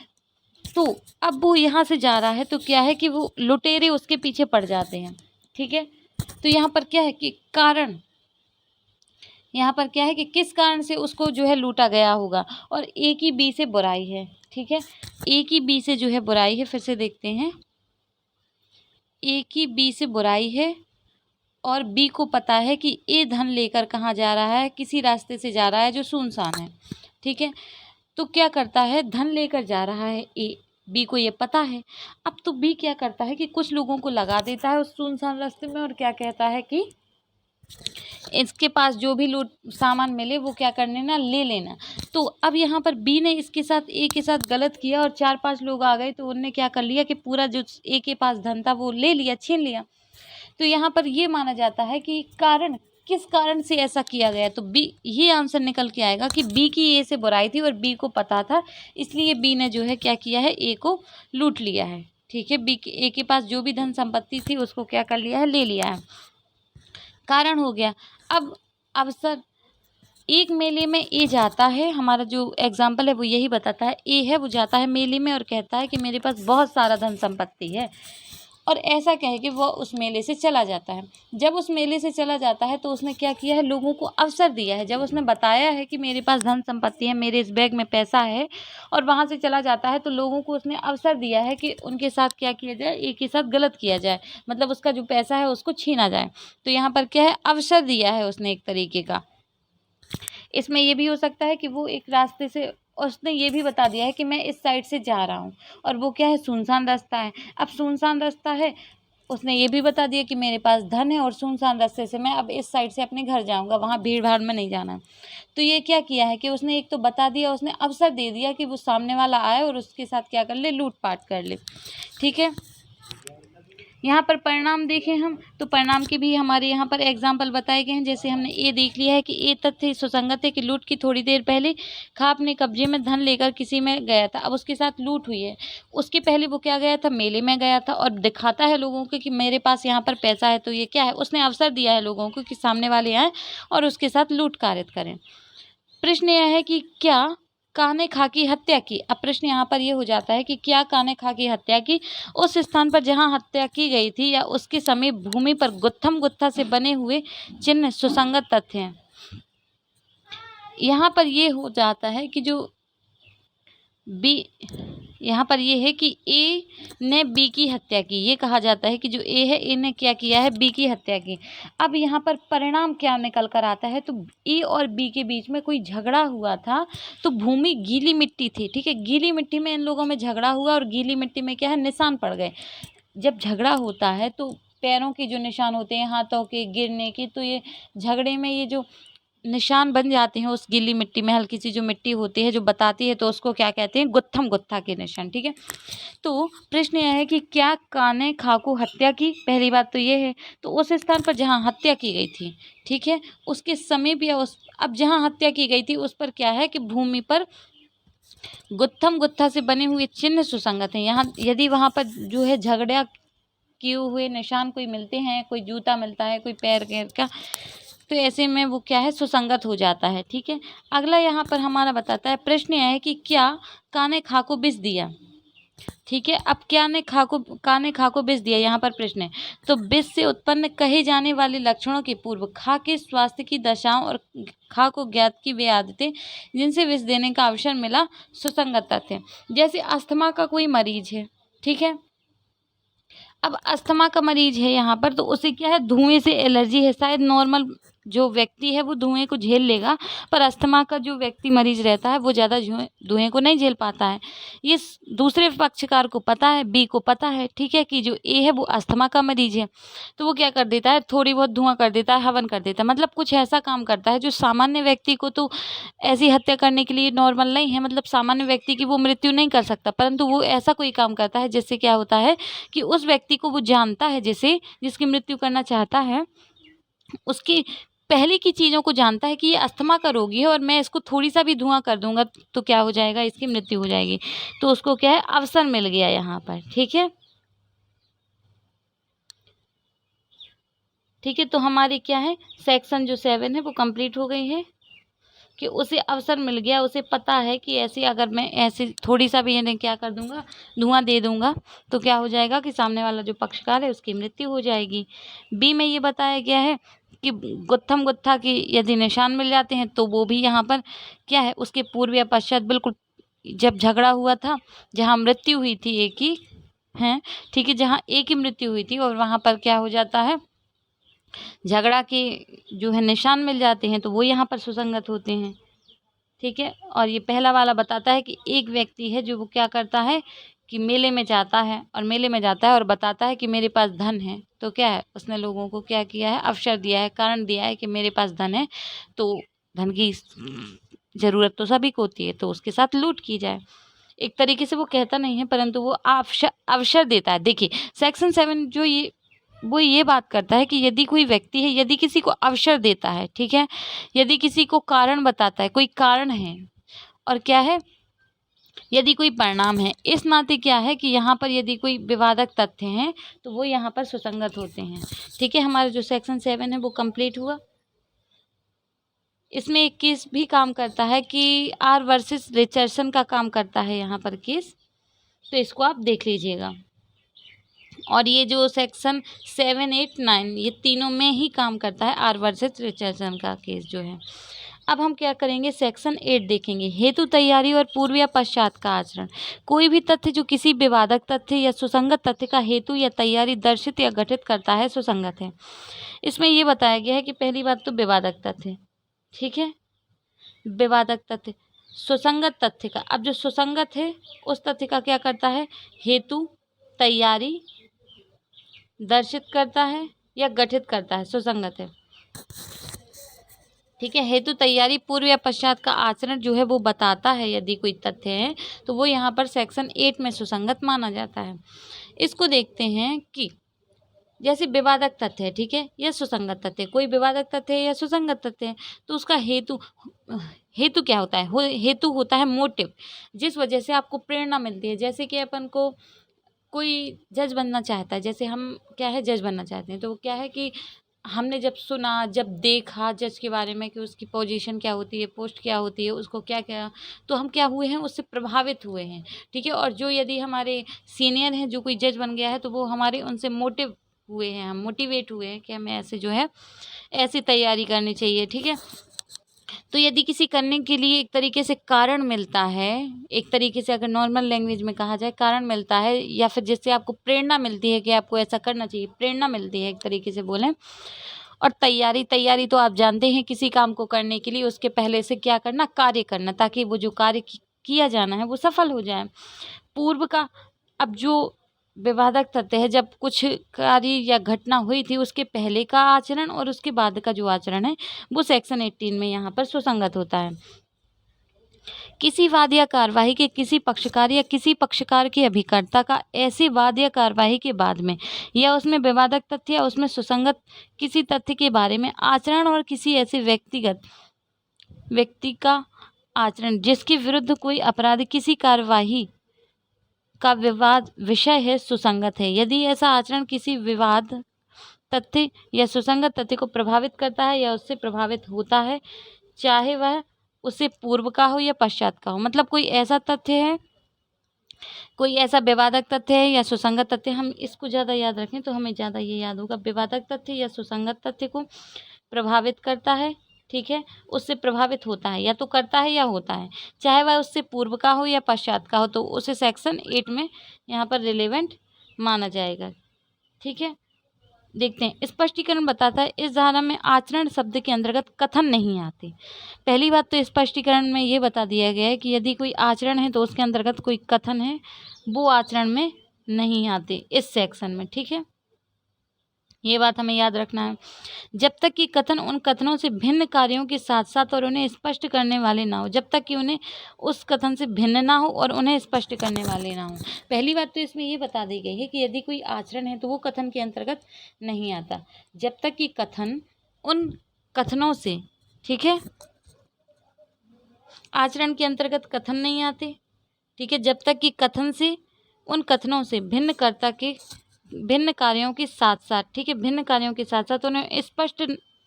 तो अब वो यहाँ से जा रहा है, तो क्या है कि वो लुटेरे उसके पीछे पड़ जाते हैं, ठीक है। तो यहाँ पर क्या है कि कारण, यहाँ पर क्या है कि किस कारण से उसको जो है लूटा गया होगा, और ए की बी से बुराई है, ठीक है, ए की बी से जो है बुराई है। फिर से देखते हैं, ए की बी से बुराई है और बी को पता है कि ए धन लेकर कहाँ जा रहा है, किसी रास्ते से जा रहा है जो सुनसान है, ठीक है। तो क्या करता है, धन लेकर जा रहा है ए, बी को ये पता है। अब तो बी क्या करता है कि कुछ लोगों को लगा देता है उस सुनसान रास्ते में, और क्या कहता है कि इसके पास जो भी लूट सामान मिले वो क्या कर लेना, ले लेना। तो अब यहाँ पर बी ने इसके साथ, ए के साथ गलत किया, और 4-5 लोग आ गए, तो उनने क्या कर लिया कि पूरा जो ए के पास धन था वो ले लिया, छीन लिया। तो यहाँ पर ये माना जाता है कि कारण, किस कारण से ऐसा किया गया, तो बी, ये आंसर निकल के आएगा कि बी की ए से बुराई थी और बी को पता था, इसलिए बी ने जो है क्या किया है, ए को लूट लिया है, ठीक है। बी के, ए के पास जो भी धन संपत्ति थी उसको क्या कर लिया है, ले लिया है, कारण हो गया। अब अवसर, एक मेले में ए जाता है, हमारा जो एग्जाम्पल है वो यही बताता है, ए है वो जाता है मेले में और कहता है कि मेरे पास बहुत सारा धन संपत्ति है, और ऐसा कह के वो उस मेले से चला जाता है। जब उस मेले से चला जाता है तो उसने क्या किया है, लोगों को अवसर दिया है। जब उसने बताया है कि मेरे पास धन संपत्ति है, मेरे इस बैग में पैसा है, और वहाँ से चला जाता है, तो लोगों को उसने अवसर दिया है कि उनके साथ क्या किया जाए, एक के साथ गलत किया जाए, मतलब उसका जो पैसा है उसको छीना जाए। तो यहाँ पर क्या है, अवसर दिया है उसने एक तरीके का। इसमें ये भी हो सकता है कि वो एक रास्ते से, उसने ये भी बता दिया है कि मैं इस साइड से जा रहा हूँ, और वो क्या है, सुनसान रास्ता है। अब सुनसान रास्ता है, उसने ये भी बता दिया कि मेरे पास धन है और सुनसान रास्ते से मैं अब इस साइड से अपने घर जाऊँगा, वहाँ भीड़ भाड़ में नहीं जाना। तो ये क्या किया है कि उसने एक तो बता दिया, उसने अवसर दे दिया कि वो सामने वाला आए और उसके साथ क्या कर ले, लूट पाट कर ले, ठीक है। यहाँ पर परिणाम देखें हम, तो परिणाम के भी हमारे यहाँ पर एग्जाम्पल बताए गए हैं। जैसे हमने ए देख लिया है कि ए तथ्य सुसंगत है कि लूट की थोड़ी देर पहले खा अपने कब्जे में धन लेकर किसी में गया था, अब उसके साथ लूट हुई है। उसके पहले वो क्या गया था, मेले में गया था, और दिखाता है लोगों को कि मेरे पास यहाँ पर पैसा है। तो ये क्या है, उसने अवसर दिया है लोगों को कि सामने वाले आएँ और उसके साथ लूट कारित करें। प्रश्न यह है कि क्या काने खा की हत्या की। अब प्रश्न यहाँ पर ये हो जाता है कि क्या काने खा की हत्या की उस स्थान पर जहाँ हत्या की गई थी या उसके समीप भूमि पर गुत्थम गुत्था से बने हुए चिन्ह सुसंगत तथ्य हैं। यहाँ पर ये हो जाता है कि जो बी यहाँ पर ये है कि ए ने बी की हत्या की, ये कहा जाता है कि जो ए है, ए ने क्या किया है, बी की हत्या की। अब यहाँ पर परिणाम क्या निकल कर आता है, तो ए और बी के बीच में कोई झगड़ा हुआ था, तो भूमि गीली मिट्टी थी, ठीक है, गीली मिट्टी में इन लोगों में झगड़ा हुआ और गीली मिट्टी में क्या है, निशान पड़ गए। जब झगड़ा होता है तो पैरों के जो निशान होते हैं, हाथों के गिरने के, तो ये झगड़े में ये जो निशान बन जाते हैं उस गीली मिट्टी में, हल्की सी जो मिट्टी होती है जो बताती है, तो उसको क्या कहते हैं, गुत्थम गुत्था के निशान, ठीक है। तो प्रश्न यह है कि क्या काने खाकू हत्या की, पहली बात तो ये है, तो उस स्थान पर जहाँ हत्या की गई थी, ठीक है, उसके समीप या उस, अब जहाँ हत्या की गई थी उस पर क्या है कि भूमि पर गुत्थम गुत्था से बने हुए चिन्ह सुसंगत हैं। यहाँ यदि वहाँ पर जो है झगड़ा किए हुए निशान कोई मिलते हैं, कोई जूता मिलता है, कोई पैर का, तो ऐसे में वो क्या है, सुसंगत हो जाता है, ठीक है। अगला यहाँ पर हमारा बताता है, प्रश्न यह है कि क्या काने खा को विष दिया, ठीक है। अब काने खा को विष दिया, यहाँ पर प्रश्न है, तो विष से उत्पन्न कहे जाने वाले लक्षणों के पूर्व खा के स्वास्थ्य की दशाओं और खा को ज्ञात की वे आदतें जिनसे विष देने का अवसर मिला सुसंगत तथ्य। जैसे अस्थमा का कोई मरीज है, ठीक है, अब अस्थमा का मरीज है यहाँ पर, तो उसे क्या है, धुएं से एलर्जी है। शायद नॉर्मल जो व्यक्ति है वो धुएं को झेल लेगा, पर अस्थमा का जो व्यक्ति मरीज रहता है वो ज़्यादा धुएं को नहीं झेल पाता है। ये दूसरे पक्षकार को पता है, बी को पता है, ठीक है, कि जो ए है वो अस्थमा का मरीज है, तो वो क्या कर देता है, थोड़ी बहुत धुआं कर देता है, हवन कर देता है, मतलब कुछ ऐसा काम करता है जो सामान्य व्यक्ति को तो ऐसी हत्या करने के लिए नॉर्मल नहीं है, मतलब सामान्य व्यक्ति की वो मृत्यु नहीं कर सकता, परंतु वो ऐसा कोई काम करता है जिससे क्या होता है कि उस व्यक्ति को वो जानता है, जिसकी मृत्यु करना चाहता है, उसकी पहले की चीज़ों को जानता है कि ये अस्थमा का रोगी है और मैं इसको थोड़ी सा भी धुआं कर दूंगा तो क्या हो जाएगा, इसकी मृत्यु हो जाएगी। तो उसको क्या है, अवसर मिल गया यहाँ पर, ठीक है, ठीक है। तो हमारी क्या है, सेक्शन जो 7 है वो कंप्लीट हो गई है, कि उसे अवसर मिल गया, उसे पता है कि ऐसे अगर मैं ऐसे थोड़ी सा भी इन्हें क्या कर दूंगा, धुआं दे दूंगा, तो क्या हो जाएगा कि सामने वाला जो पक्षकार है उसकी मृत्यु हो जाएगी। बी में ये बताया गया है कि गुत्थम गुत्था की यदि निशान मिल जाते हैं तो वो भी यहाँ पर क्या है, उसके पूर्व या पश्चात, बिल्कुल जब झगड़ा हुआ था जहाँ मृत्यु हुई थी एक ही है, ठीक है, जहाँ एक ही मृत्यु हुई थी और वहाँ पर क्या हो जाता है, झगड़ा के जो है निशान मिल जाते हैं, तो वो यहाँ पर सुसंगत होते हैं, ठीक है। और ये पहला वाला बताता है कि एक व्यक्ति है जो वो क्या करता है कि मेले में जाता है और बताता है कि मेरे पास धन है, तो क्या है, उसने लोगों को क्या किया है, अवसर दिया है, कारण दिया है कि मेरे पास धन है, तो धन की ज़रूरत तो सभी को होती है, तो उसके साथ लूट की जाए। एक तरीके से वो कहता नहीं है, परंतु वो अवसर देता है। देखिए सेक्शन 7 जो ये बात करता है कि यदि कोई व्यक्ति है, यदि किसी को अवसर देता है, ठीक है, यदि किसी को कारण बताता है, कोई कारण है और क्या है, यदि कोई परिणाम है, इस नाते क्या है कि यहाँ पर यदि कोई विवादक तथ्य हैं तो वो यहाँ पर सुसंगत होते हैं, ठीक है। हमारा जो सेक्शन 7 है वो कंप्लीट हुआ। इसमें एक केस भी काम करता है कि आर वर्सेस रिचर्डसन का काम करता है यहाँ पर केस, तो इसको आप देख लीजिएगा। और ये जो सेक्शन 7, 8, 9 ये तीनों में ही काम करता है, आर वर्सेस रिचर्डसन का केस जो है। अब हम क्या करेंगे, सेक्शन 8 देखेंगे, हेतु तैयारी और पूर्व या पश्चात का आचरण। कोई भी तथ्य जो किसी विवादक तथ्य या सुसंगत तथ्य का हेतु या तैयारी दर्शित या गठित करता है, सुसंगत है। इसमें ये बताया गया है कि पहली बात तो विवादक तथ्य, ठीक है, विवादक तथ्य सुसंगत तथ्य का, अब जो सुसंगत है उस तथ्य का क्या करता है, हेतु तैयारी दर्शित करता है या गठित करता है, सुसंगत है, ठीक है। हेतु तैयारी पूर्व या पश्चात का आचरण जो है वो बताता है, यदि कोई तथ्य है तो वो यहाँ पर सेक्शन 8 में सुसंगत माना जाता है। इसको देखते हैं कि जैसे विवादक तथ्य है, ठीक है, या सुसंगत तथ्य, कोई विवादक तथ्य है या सुसंगत तथ्य है, तो उसका हेतु क्या होता है, हेतु होता है मोटिव, जिस वजह से आपको प्रेरणा मिलती है। जैसे कि अपन को कोई जज बनना चाहता है, जैसे हम क्या है जज बनना चाहते हैं, तो वो क्या है कि हमने जब सुना, जब देखा जज के बारे में कि उसकी पोजीशन क्या होती है, पोस्ट क्या होती है, उसको क्या क्या, तो हम क्या हुए हैं, उससे प्रभावित हुए हैं, ठीक है। और जो यदि हमारे सीनियर हैं, जो कोई जज बन गया है, तो वो हमारे उनसे मोटिव हुए हैं, हम मोटिवेट हुए हैं कि हमें ऐसे जो है ऐसी तैयारी करनी चाहिए, ठीक है। तो यदि किसी करने के लिए एक तरीके से कारण मिलता है, एक तरीके से अगर नॉर्मल लैंग्वेज में कहा जाए कारण मिलता है, या फिर जिससे आपको प्रेरणा मिलती है कि आपको ऐसा करना चाहिए, प्रेरणा मिलती है एक तरीके से बोलें। और तैयारी, तैयारी तो आप जानते हैं किसी काम को करने के लिए उसके पहले से क्या करना, कार्य करना, ताकि वो जो कार्य किया जाना है वो सफल हो जाए। पूर्व का, अब जो विवादक तथ्य है, जब कुछ कार्य या घटना हुई थी उसके पहले का आचरण और उसके बाद का जो आचरण है वो सेक्शन 18 में यहाँ पर सुसंगत होता है। किसी वाद या कार्यवाही के किसी पक्षकार या किसी पक्षकार के अभिकर्ता का ऐसी वाद या कार्यवाही के बाद में या उसमें विवादक तथ्य या उसमें सुसंगत किसी तथ्य के बारे में आचरण और किसी ऐसे व्यक्ति का आचरण जिसके विरुद्ध कोई अपराध किसी कार्यवाही का विवाद विषय है सुसंगत है। यदि ऐसा आचरण किसी विवाद तथ्य या सुसंगत तथ्य को प्रभावित करता है या उससे प्रभावित होता है, चाहे वह उससे पूर्व का हो या पश्चात का हो, मतलब कोई ऐसा तथ्य है, कोई ऐसा विवादक तथ्य है या सुसंगत तथ्य, हम इसको ज़्यादा याद रखें तो हमें ज़्यादा ये याद होगा, विवादक तथ्य या सुसंगत तथ्य को प्रभावित करता है, ठीक है, उससे प्रभावित होता है, या तो करता है या होता है, चाहे वह उससे पूर्व का हो या पश्चात का हो, तो उसे सेक्शन 8 में यहाँ पर रिलेवेंट माना जाएगा। ठीक है, देखते हैं। स्पष्टीकरण बताता है इस धारा में आचरण शब्द के अंतर्गत कथन नहीं आते। पहली बात तो स्पष्टीकरण में ये बता दिया गया है कि यदि कोई आचरण है तो उसके अंतर्गत कोई कथन है वो आचरण में नहीं आते इस सेक्शन में। ठीक है, ये बात हमें याद रखना है। जब तक कि कथन उन कथनों से भिन्न कार्यों के साथ साथ और उन्हें स्पष्ट करने वाले ना हो, जब तक कि उन्हें उस कथन से भिन्न ना हो और उन्हें स्पष्ट करने वाले ना हो। पहली बात तो इसमें ये बता दी गई है कि यदि कोई आचरण है तो वो कथन के अंतर्गत नहीं आता, जब तक कि कथन उन कथनों से, ठीक है, आचरण के अंतर्गत कथन नहीं आते। ठीक है, जब तक कि कथन से उन कथनों से भिन्न कार्यों के साथ साथ, ठीक है, भिन्न कार्यों के साथ साथ उन्हें स्पष्ट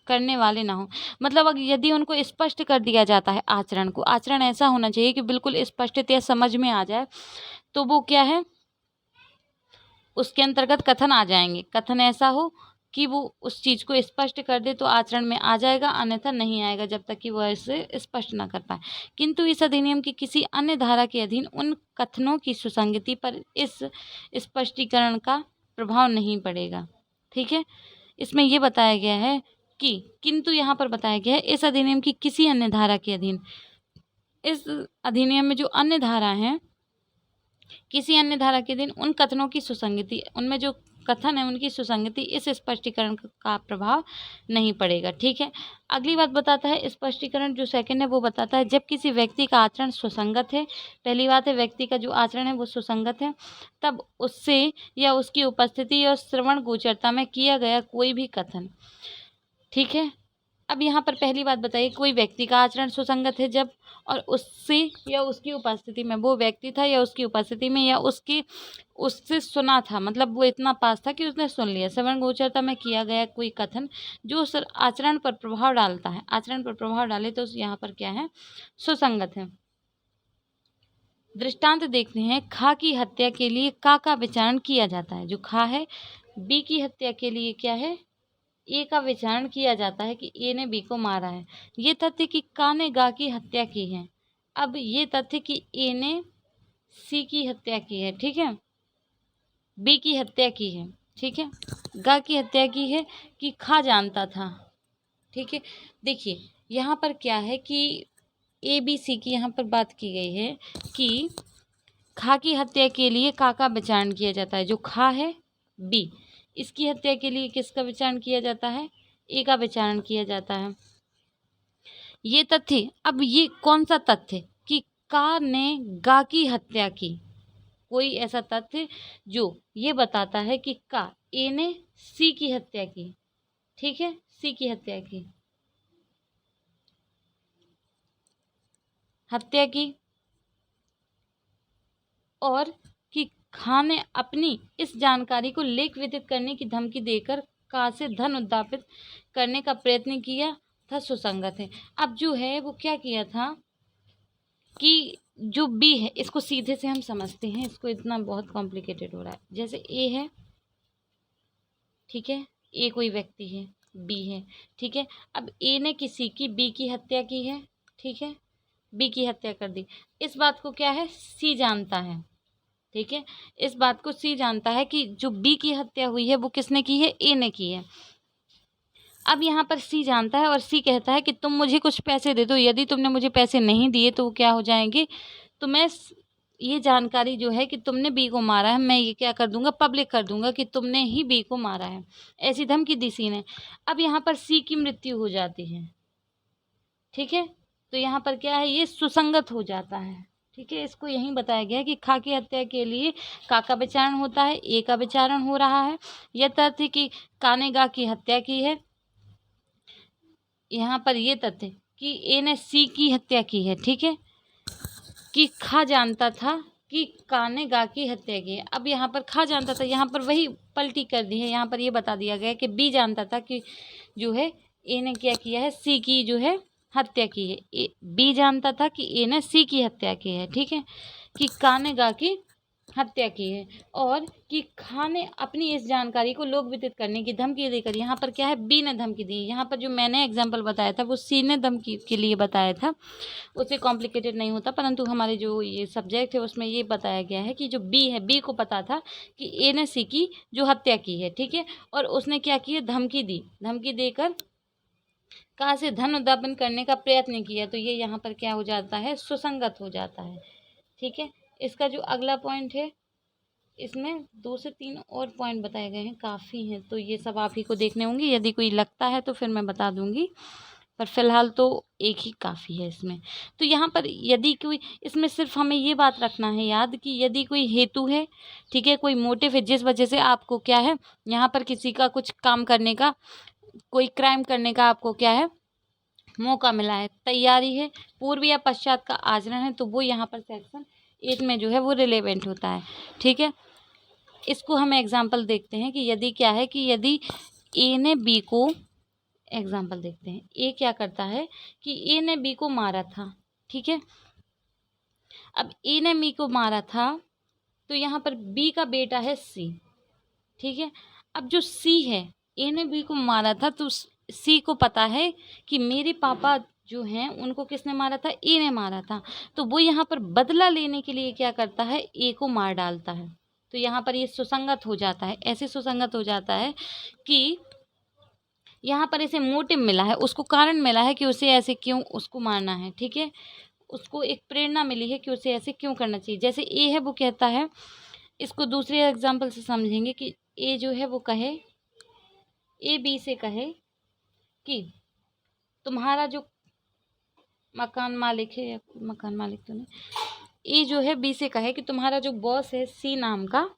करने वाले ना हो। मतलब अगर यदि उनको स्पष्ट कर दिया जाता है आचरण को, आचरण ऐसा होना चाहिए कि बिल्कुल स्पष्टतः समझ में आ जाए, तो वो क्या है, उसके अंतर्गत कथन आ जाएंगे। कथन ऐसा हो कि वो उस चीज़ को स्पष्ट कर दे तो आचरण में आ जाएगा, अन्यथा नहीं आएगा जब तक कि वह इसे स्पष्ट ना कर पाए। किंतु इस अधिनियम की किसी अन्य धारा के अधीन उन कथनों की सुसंगति पर इस स्पष्टीकरण का प्रभाव नहीं पड़ेगा। ठीक है, इसमें यह बताया गया है कि, किंतु यहाँ पर बताया गया है इस अधिनियम की किसी अन्य धारा के अधीन, इस अधिनियम में जो अन्य धारा है, किसी अन्य धारा के अधीन उन कथनों की सुसंगति, उनमें जो कथन है उनकी सुसंगति इस स्पष्टीकरण का प्रभाव नहीं पड़ेगा। ठीक है, अगली बात बताता है स्पष्टीकरण जो सेकंड है वो बताता है जब किसी व्यक्ति का आचरण सुसंगत है, पहली बात है व्यक्ति का जो आचरण है वो सुसंगत है, तब उससे या उसकी उपस्थिति और श्रवण गोचरता में किया गया कोई भी कथन, ठीक है। अब यहाँ पर पहली बात बताइए, कोई व्यक्ति का आचरण सुसंगत है जब, और उससे या उसकी उपस्थिति में, वो व्यक्ति था या उसकी उपस्थिति में या उससे सुना था, मतलब वो इतना पास था कि उसने सुन लिया। श्रवण गोचरता में किया गया कोई कथन जो उस आचरण पर प्रभाव डालता है, आचरण पर प्रभाव डाले तो यहाँ पर क्या है, सुसंगत है। दृष्टांत देखते हैं। खा की हत्या के लिए का विचारण किया जाता है, जो खा है बी की हत्या के लिए क्या है, ए का विचारण किया जाता है कि ए ने बी को मारा है। ये तथ्य कि का ने गा की हत्या की है। अब ये तथ्य कि ए ने सी की हत्या की है, ठीक है, बी की हत्या की है, ठीक है, गा की हत्या की है कि खा जानता था। ठीक है, देखिए यहाँ पर क्या है कि ए बी सी की यहाँ पर बात की गई है कि खा की हत्या के लिए का विचारण किया जाता है, जो खा है बी, इसकी हत्या के लिए किसका विचारण किया जाता है, ए का विचारण किया जाता है। ये तथ्य, अब ये कौन सा तथ्य कि का ने गा की हत्या की, कोई ऐसा तथ्य जो ये बताता है कि का, ए ने सी की हत्या की, ठीक है, सी की हत्या की और कि खा ने अपनी इस जानकारी को लेख विदित करने की धमकी देकर का से धन उद्धापित करने का प्रयत्न किया था, सुसंगत है। अब जो है वो क्या किया था कि जो बी है, इसको सीधे से हम समझते हैं, इसको इतना बहुत कॉम्प्लिकेटेड हो रहा है। जैसे ए है, ठीक है, ए कोई व्यक्ति है, बी है, ठीक है। अब ए ने किसी की बी की हत्या की है, ठीक है, बी की हत्या कर दी। इस बात को क्या है, सी जानता है, ठीक है। इस बात को सी जानता है कि जो बी की हत्या हुई है वो किसने की है, ए ने की है। अब यहाँ पर सी जानता है और सी कहता है कि तुम मुझे कुछ पैसे दे दो, यदि तुमने मुझे पैसे नहीं दिए तो वो क्या हो जाएंगे, तो मैं ये जानकारी जो है कि तुमने बी को मारा है, मैं ये क्या कर दूंगा, पब्लिक कर दूंगा कि तुमने ही बी को मारा है। ऐसी धमकी दी सी ने। अब यहाँ पर सी की मृत्यु हो जाती है, ठीक है। तो यहाँ पर क्या है, ये सुसंगत हो जाता है, ठीक है। इसको यही बताया गया है कि खा की हत्या के लिए का विचारण होता है, ए का विचारण हो रहा है। यह तथ्य कि का ने गा की हत्या की है, यहाँ पर ये तथ्य कि ए ने सी की हत्या की है, ठीक है, कि खा जानता था कि का ने गा की हत्या की है। अब यहाँ पर खा जानता था, यहाँ पर वही पलटी कर दी है। यहाँ पर ये बता दिया गया कि बी जानता था कि जो है ए ने क्या किया है, सी की जो है हत्या की है। बी जानता था कि ए ने सी की हत्या की है, ठीक है, कि का ने गा की हत्या की है, और कि खा ने अपनी इस जानकारी को लोक विदित करने की धमकी देकर, यहाँ पर क्या है, बी ने धमकी दी। यहाँ पर जो मैंने एग्जाम्पल बताया था वो सी ने धमकी के लिए बताया था, उससे कॉम्प्लिकेटेड नहीं होता, परंतु हमारे जो ये सब्जेक्ट है उसमें ये बताया गया है कि जो बी है, बी को पता था कि ए ने सी की जो हत्या की है, ठीक है, और उसने क्या किया, धमकी दी। धमकी देकर कहाँ से धन उद्धापन करने का प्रयत्न किया, तो ये यहाँ पर क्या हो जाता है, सुसंगत हो जाता है, ठीक है। इसका जो अगला पॉइंट है, इसमें 2 से 3 और पॉइंट बताए गए हैं, काफ़ी हैं, तो ये सब आप ही को देखने होंगे। यदि कोई लगता है तो फिर मैं बता दूंगी, पर फिलहाल तो एक ही काफ़ी है इसमें। तो यहाँ पर यदि कोई, इसमें सिर्फ हमें ये बात रखना है याद कि यदि कोई हेतु है, ठीक है, कोई मोटिव है जिस वजह से आपको क्या है, यहाँ पर किसी का कुछ काम करने का, कोई क्राइम करने का आपको क्या है, मौका मिला है, तैयारी है, पूर्व या पश्चात का आचरण है, तो वो यहाँ पर सेक्शन 8 में जो है वो रिलेवेंट होता है, ठीक है। इसको हम एग्जाम्पल देखते हैं कि यदि क्या है, कि यदि ए ने बी को, एग्जाम्पल देखते हैं, ए क्या करता है कि ए ने बी को मारा था, ठीक है। अब ए ने बी को मारा था, तो यहाँ पर बी का बेटा है सी, ठीक है। अब जो सी है, ए ने बी को मारा था, तो सी को पता है कि मेरे पापा जो हैं उनको किसने मारा था, ए ने मारा था, तो वो यहाँ पर बदला लेने के लिए क्या करता है, ए को मार डालता है। तो यहाँ पर ये सुसंगत हो जाता है, ऐसे सुसंगत हो जाता है कि यहाँ पर इसे मोटिव मिला है, उसको कारण मिला है कि उसे ऐसे क्यों उसको मारना है, ठीक है। उसको एक प्रेरणा मिली है कि उसे ऐसे क्यों करना चाहिए। जैसे ए है, वो कहता है, इसको दूसरे एग्जाम्पल से समझेंगे कि ए जो है वो कहे, ए बी से कहे कि तुम्हारा जो मकान मालिक है, या मकान मालिक तो नहीं, ए जो है बी से कहे कि तुम्हारा जो बॉस है सी नाम का,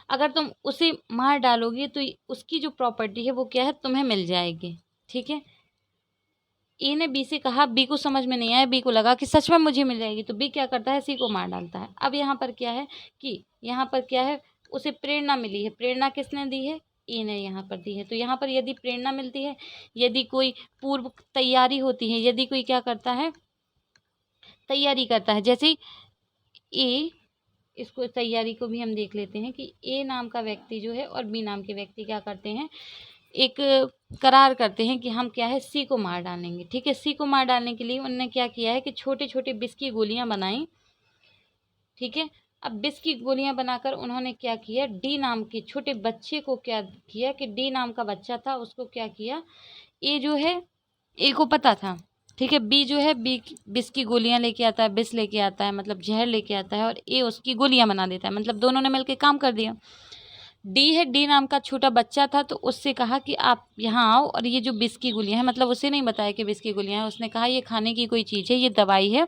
अगर तुम उसे मार डालोगे तो उसकी जो प्रॉपर्टी है वो क्या है, तुम्हें मिल जाएगी, ठीक है। ए ने बी से कहा, बी को समझ में नहीं आया, बी को लगा कि सच में मुझे मिल जाएगी, तो बी क्या करता है, सी को मार डालता है। अब यहाँ पर क्या है कि यहाँ पर क्या है, उसे प्रेरणा मिली है, प्रेरणा किसने दी है, ए ने यहाँ पर दी है। तो यहाँ पर यदि प्रेरणा मिलती है, यदि कोई पूर्व तैयारी होती है, यदि कोई क्या करता है, तैयारी करता है, जैसे ए, इसको तैयारी को भी हम देख लेते हैं कि ए नाम का व्यक्ति जो है और बी नाम के व्यक्ति क्या करते हैं, एक करार करते हैं कि हम क्या है, सी को मार डालेंगे, ठीक है। सी को मार डालने के लिए उन्होंने क्या किया है कि छोटे छोटे विष की गोलियां बनाई, ठीक है। अब विष की गोलियां बनाकर उन्होंने क्या किया, डी नाम के छोटे बच्चे को क्या किया कि डी नाम का बच्चा था, उसको क्या किया, ए जो है, ए को पता था, ठीक है, बी जो है, बी विष की गोलियां लेके आता है, विष लेके आता है, मतलब जहर लेके आता है, और ए उसकी गोलियां बना देता है, मतलब दोनों ने मिलकर काम कर दिया। डी है, डी नाम का छोटा बच्चा था, तो उससे कहा कि आप यहाँ आओ और ये जो विष की गोलियां हैं, मतलब उसे नहीं बताया कि विष की गोलियां हैं, उसने कहा ये खाने की कोई चीज़ है, ये दवाई है,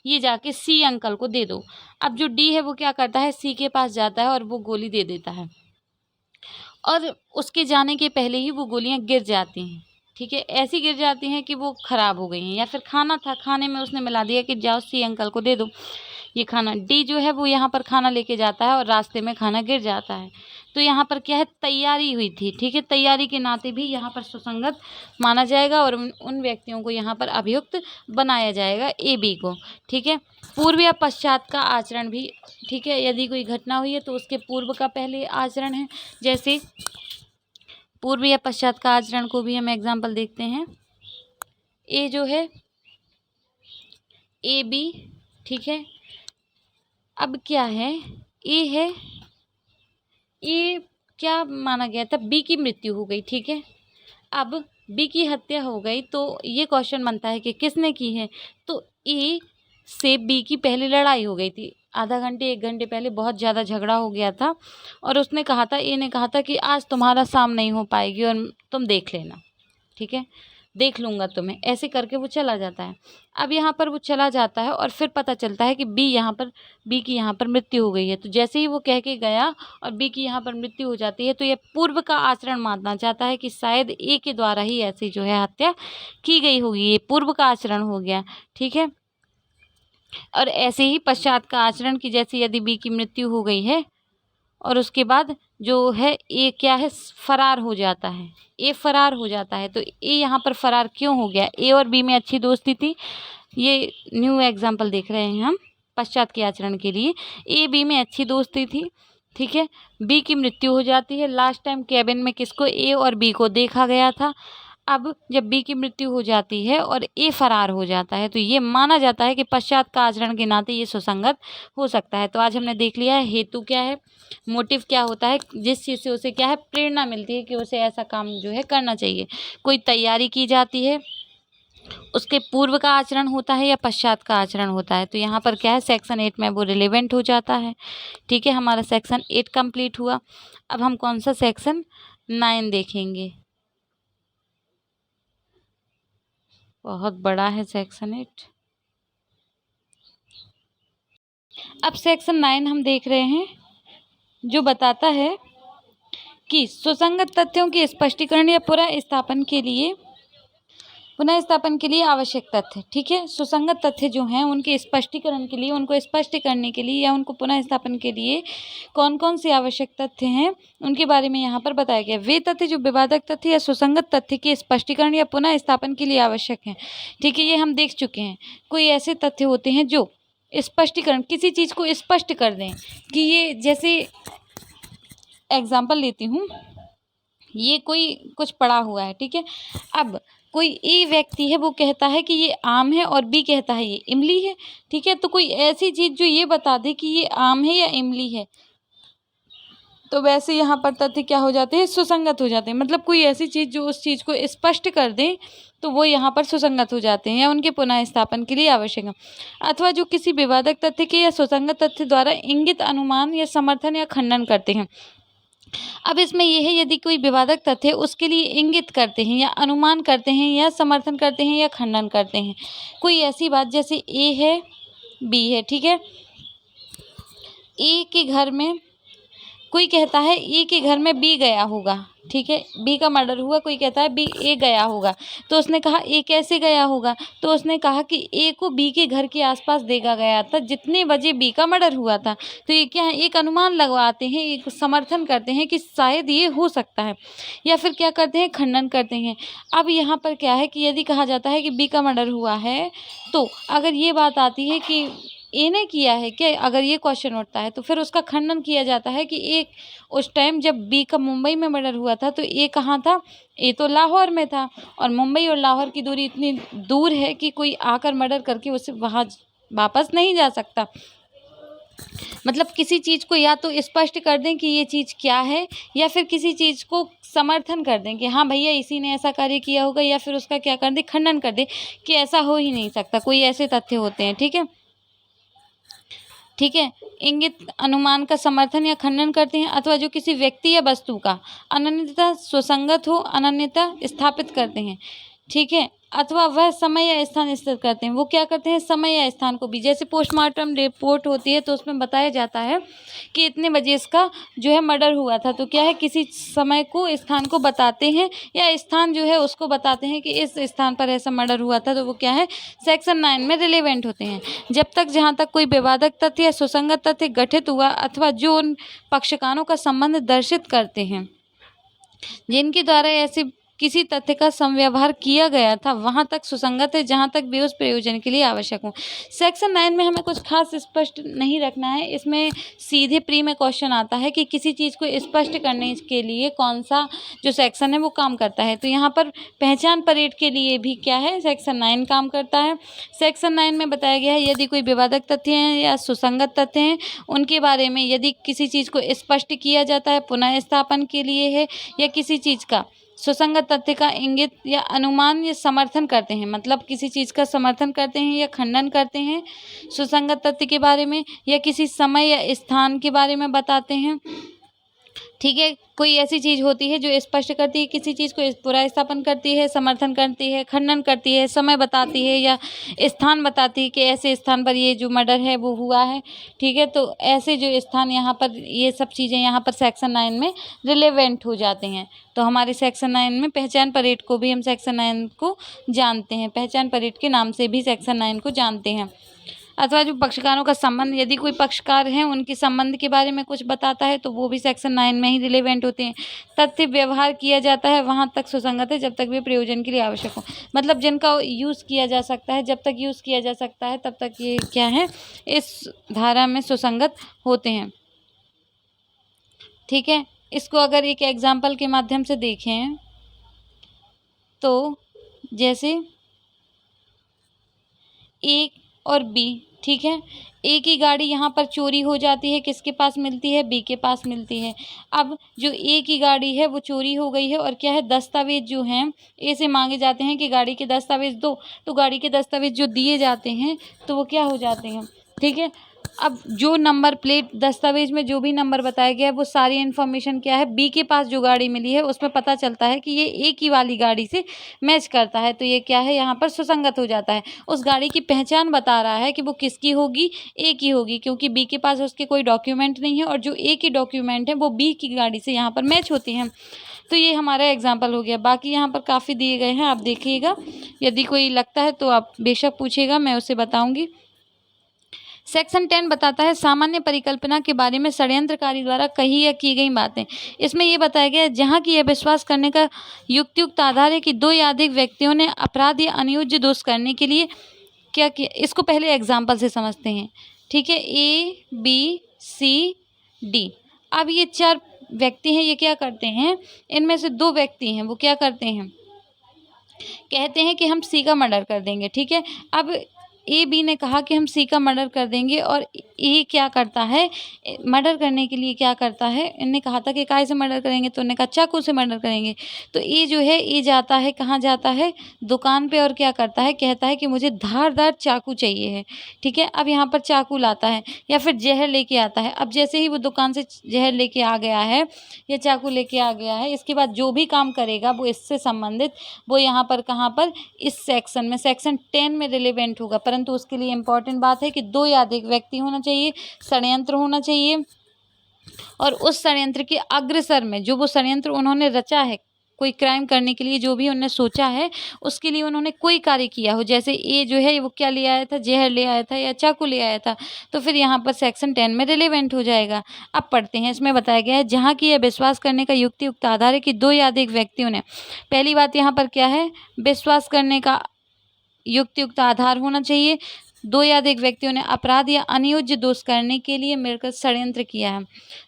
ये जाके सी अंकल को दे दो। अब जो डी है वो क्या करता है, सी के पास जाता है और वो गोली दे देता है, और उसके जाने के पहले ही वो गोलियां गिर जाती हैं, ठीक है, ऐसी गिर जाती हैं कि वो ख़राब हो गई हैं, या फिर खाना था, खाने में उसने मिला दिया कि जाओ सी अंकल को दे दो ये खाना। डी जो है वो यहाँ पर खाना लेके जाता है और रास्ते में खाना गिर जाता है। तो यहाँ पर क्या है, तैयारी हुई थी, ठीक है, तैयारी के नाते भी यहाँ पर सुसंगत माना जाएगा और उन व्यक्तियों को यहाँ पर अभियुक्त बनाया जाएगा, ए बी को, ठीक है। पूर्व या पश्चात का आचरण भी, ठीक है, यदि कोई घटना हुई है तो उसके पूर्व का पहले आचरण है, जैसे पूर्व या पश्चात का आचरण को भी हम एग्जाम्पल देखते हैं। ए जो है ए बी, ठीक है। अब क्या है, ए है, ए क्या माना गया था, बी की मृत्यु हो गई, ठीक है। अब बी की हत्या हो गई तो ये क्वेश्चन बनता है कि किसने की है। तो ए से बी की पहले लड़ाई हो गई थी, आधा घंटे 1 घंटे पहले बहुत ज़्यादा झगड़ा हो गया था और उसने कहा था, ए ने कहा था कि आज तुम्हारा शाम नहीं हो पाएगी और तुम देख लेना, ठीक है, देख लूँगा तुम्हें, ऐसे करके वो चला जाता है। अब यहाँ पर वो चला जाता है और फिर पता चलता है कि बी की यहाँ पर मृत्यु हो गई है। तो जैसे ही वो कह के गया और बी की यहाँ पर मृत्यु हो जाती है तो ये पूर्व का आचरण मानना चाहता है कि शायद ए के द्वारा ही ऐसी जो है हत्या की गई होगी, ये पूर्व का आचरण हो गया, ठीक है। और ऐसे ही पश्चात का आचरण की जैसे यदि बी की मृत्यु हो गई है और उसके बाद जो है ए क्या है, फरार हो जाता है, ए फरार हो जाता है। तो ए यहाँ पर फरार क्यों हो गया, ए और बी में अच्छी दोस्ती थी, ये न्यू एग्जाम्पल देख रहे हैं हम पश्चात के आचरण के लिए। ए बी में अच्छी दोस्ती थी, ठीक है, बी की मृत्यु हो जाती है। लास्ट टाइम कैबिन में किसको, ए और बी को देखा गया था। अब जब बी की मृत्यु हो जाती है और ए फरार हो जाता है तो ये माना जाता है कि पश्चात का आचरण के नाते ये सुसंगत हो सकता है। तो आज हमने देख लिया है हेतु क्या है, मोटिव क्या होता है, जिस चीज़ से उसे क्या है प्रेरणा मिलती है कि उसे ऐसा काम जो है करना चाहिए। कोई तैयारी की जाती है, उसके पूर्व का आचरण होता है या पश्चात का आचरण होता है। तो यहाँ पर क्या है, सेक्शन 8 में वो रिलेवेंट हो जाता है, ठीक है। हमारा सेक्शन 8 कंप्लीट हुआ। अब हम कौन सा सेक्शन 9 देखेंगे, बहुत बड़ा है सेक्शन 8। अब सेक्शन 9 हम देख रहे हैं जो बताता है कि सुसंगत तथ्यों के स्पष्टीकरण या पुनः स्थापन के लिए आवश्यक तथ्य, ठीक है। सुसंगत तथ्य जो हैं उनके स्पष्टीकरण के लिए, उनको स्पष्ट करने के लिए या उनको पुनः स्थापन के लिए कौन कौन से आवश्यक तथ्य हैं उनके बारे में यहाँ पर बताया गया। वे तथ्य जो विवादक तथ्य या सुसंगत तथ्य के स्पष्टीकरण या पुनः स्थापन के लिए आवश्यक हैं, ठीक है, ये हम देख चुके हैं। कोई ऐसे तथ्य होते हैं जो स्पष्टीकरण, किसी चीज़ को स्पष्ट कर दें कि ये, जैसे एग्जाम्पल लेती हूँ, ये कोई कुछ पड़ा हुआ है, ठीक है। अब कोई ए व्यक्ति है वो कहता है कि ये आम है और बी कहता है ये इमली है, ठीक है। तो कोई ऐसी चीज़ जो ये बता दे कि ये आम है या इमली है, तो वैसे यहाँ पर तथ्य क्या हो जाते हैं, सुसंगत हो जाते हैं। मतलब कोई ऐसी चीज़ जो उस चीज़ को स्पष्ट कर दे तो वो यहाँ पर सुसंगत हो जाते हैं या उनके पुनः स्थापन के लिए आवश्यक है। अथवा जो किसी विवादक तथ्य के या सुसंगत तथ्य द्वारा इंगित अनुमान या समर्थन या खंडन करते हैं। अब इसमें यह है, यदि कोई विवादक तथ्य उसके लिए इंगित करते हैं या अनुमान करते हैं या समर्थन करते हैं या खंडन करते हैं। कोई ऐसी बात जैसे ए है बी है, ठीक है, ए के घर में कोई कहता है ए के घर में बी गया होगा, ठीक है, बी का मर्डर हुआ, कोई कहता है बी ए गया होगा। तो उसने कहा ए कैसे गया होगा, तो उसने कहा कि ए को बी के घर के आसपास देखा गया था जितने बजे बी का मर्डर हुआ था। तो ये क्या है, एक अनुमान लगवाते हैं, एक समर्थन करते हैं कि शायद ये हो सकता है, या फिर क्या करते हैं, खंडन करते हैं। अब यहाँ पर क्या है कि यदि कहा जाता है कि बी का मर्डर हुआ है, तो अगर ये बात आती है कि ए ने किया है क्या, अगर ये क्वेश्चन उठता है तो फिर उसका खंडन किया जाता है कि एक उस टाइम जब बी का मुंबई में मर्डर हुआ था तो ए कहाँ था, ए तो लाहौर में था और मुंबई और लाहौर की दूरी इतनी दूर है कि कोई आकर मर्डर करके उसे वहाँ वापस नहीं जा सकता। मतलब किसी चीज़ को या तो स्पष्ट कर दें कि ये चीज़ क्या है, या फिर किसी चीज़ को समर्थन कर दें कि हाँ भैया इसी ने ऐसा कार्य किया होगा, या फिर उसका क्या कर दें, खंडन कर दें कि ऐसा हो ही नहीं सकता। कोई ऐसे तथ्य होते हैं, ठीक है, ठीक है, इंगित अनुमान का समर्थन या खंडन करते हैं। अथवा जो किसी व्यक्ति या वस्तु का अनन्यता सुसंगत हो, अनन्यता स्थापित करते हैं, ठीक है। अथवा वह समय या स्थान स्थित करते हैं, वो क्या करते हैं, समय या स्थान को भी। जैसे पोस्टमार्टम रिपोर्ट होती है तो उसमें बताया जाता है कि इतने बजे इसका जो है मर्डर हुआ था, तो क्या है, किसी समय को, स्थान को बताते हैं या स्थान जो है उसको बताते हैं कि इस स्थान पर ऐसा मर्डर हुआ था। तो वो क्या है, सेक्शन 9 में रिलेवेंट होते हैं। जब तक जहाँ तक कोई विवादक तथ्य या सुसंगत तथ्य गठित हुआ अथवा जो उन पक्षकारों का संबंध दर्शित करते हैं जिनके द्वारा ऐसी किसी तथ्य का समव्यवहार किया गया था वहाँ तक सुसंगत है जहाँ तक वे उस प्रयोजन के लिए आवश्यक हो। सेक्शन 9 में हमें कुछ खास स्पष्ट नहीं रखना है, इसमें सीधे प्री में क्वेश्चन आता है कि किसी चीज़ को स्पष्ट करने के लिए कौन सा जो सेक्शन है वो काम करता है। तो यहाँ पर पहचान परेड के लिए भी क्या है, सेक्शन 9 काम करता है। सेक्शन 9 में बताया गया है यदि कोई विवादक तथ्य हैं या सुसंगत तथ्य हैं उनके बारे में यदि किसी चीज़ को स्पष्ट किया जाता है पुनः स्थापन के लिए है, या किसी चीज़ का सुसंगत तथ्य का इंगित या अनुमान या समर्थन करते हैं, मतलब किसी चीज़ का समर्थन करते हैं या खंडन करते हैं सुसंगत तथ्य के बारे में, या किसी समय या स्थान के बारे में बताते हैं। ठीक है, कोई ऐसी चीज़ होती है जो स्पष्ट करती है किसी चीज़ को, पूरा स्थापन करती है, समर्थन करती है, खंडन करती है, समय बताती है या स्थान बताती है कि ऐसे स्थान पर ये जो मर्डर है वो हुआ है। ठीक है, तो ऐसे जो स्थान यहाँ पर ये सब चीज़ें यहाँ पर सेक्शन 9 में रिलेवेंट हो जाते हैं। तो हमारे सेक्शन 9 में पहचान परेड को भी हम सेक्शन 9 को जानते हैं, पहचान परेड के नाम से भी सेक्शन 9 को जानते हैं। अथवा जो पक्षकारों का संबंध, यदि कोई पक्षकार हैं उनके संबंध के बारे में कुछ बताता है तो वो भी सेक्शन 9 में ही रिलेवेंट होते हैं। तथ्य व्यवहार किया जाता है वहाँ तक सुसंगत है जब तक वे प्रयोजन के लिए आवश्यक हो, मतलब जिनका यूज़ किया जा सकता है, जब तक यूज़ किया जा सकता है तब तक ये क्या है, इस धारा में सुसंगत होते हैं। ठीक है, इसको अगर एक एग्जाम्पल के माध्यम से देखें तो जैसे ए और बी, ठीक है, ए की गाड़ी यहाँ पर चोरी हो जाती है, किसके पास मिलती है, बी के पास मिलती है। अब जो ए की गाड़ी है वो चोरी हो गई है और क्या है, दस्तावेज जो हैं ए से मांगे जाते हैं कि गाड़ी के दस्तावेज दो, तो गाड़ी के दस्तावेज जो दिए जाते हैं तो वो क्या हो जाते हैं। ठीक है, अब जो नंबर प्लेट दस्तावेज में जो भी नंबर बताया गया है वो सारी इन्फॉर्मेशन क्या है, बी के पास जो गाड़ी मिली है उसमें पता चलता है कि ये ए की वाली गाड़ी से मैच करता है, तो ये क्या है, यहाँ पर सुसंगत हो जाता है। उस गाड़ी की पहचान बता रहा है कि वो किसकी होगी, ए की होगी, क्योंकि बी के पास उसके कोई डॉक्यूमेंट नहीं है और जो ए की डॉक्यूमेंट है वो बी की गाड़ी से यहाँ पर मैच होती हैं। तो ये हमारा एग्जाम्पल हो गया। बाकी यहाँ पर काफ़ी दिए गए हैं, आप देखिएगा, यदि कोई लगता है तो आप बेशक पूछिएगा, मैं उसे बताऊँगी। सेक्शन 10 बताता है सामान्य परिकल्पना के बारे में षड्यंत्रकारी द्वारा कही या की गई बातें। इसमें ये बताया गया है जहाँ की यह विश्वास करने का युक्तियुक्त आधार है कि दो या अधिक व्यक्तियों ने अपराध या अनुयोज्य दोष करने के लिए क्या किया। इसको पहले एग्जाम्पल से समझते हैं। ठीक है, ए बी सी डी, अब ये 4 व्यक्ति हैं, ये क्या करते हैं, इनमें से 2 व्यक्ति हैं वो क्या करते हैं, कहते हैं कि हम सी का मर्डर कर देंगे। ठीक है, अब ए बी ने कहा कि हम सी का मर्डर कर देंगे और ए क्या करता है, मर्डर करने के लिए क्या करता है, इनने कहा था कि काय से मर्डर करेंगे तो उन्होंने कहा चाकू से मर्डर करेंगे। तो ए जो है, ए जाता है, कहाँ जाता है, दुकान पे, और क्या करता है, कहता है कि मुझे धारदार चाकू चाहिए है। ठीक है, अब यहाँ पर चाकू लाता है या फिर जहर लेके आता है। अब जैसे ही वो दुकान से जहर लेके आ गया है या चाकू लेके आ गया है, इसके बाद जो भी काम करेगा वो इससे संबंधित, वो यहाँ पर कहाँ पर, इस सेक्शन में, सेक्शन 10 में रिलेवेंट होगा। परंतु उसके लिए इम्पॉर्टेंट बात है कि 2 या अधिक व्यक्ति होना चाहिए, षड्यंत्र होना चाहिए, और उस षड्यंत्र के अग्रसर में जो वो षड्यंत्र उन्होंने रचा है, कोई क्राइम करने के लिए जो भी उन्होंने सोचा है उसके लिए उन्होंने कोई कार्य किया हो। जैसे ए जो है वो क्या ले आया था, जहर ले आया था या चाकू ले आया था, तो फिर यहाँ पर सेक्शन 10 में रिलेवेंट हो जाएगा। अब पढ़ते हैं, इसमें बताया गया है जहाँ की यह विश्वास करने का युक्तियुक्त आधार है कि 2 या अधिक व्यक्तियों ने, पहली बात यहाँ पर क्या है, विश्वास करने का युक्तियुक्त आधार होना चाहिए, 2 या अधिक व्यक्तियों ने अपराध या अनियोज्य दोष करने के लिए मिलकर षड्यंत्र किया है।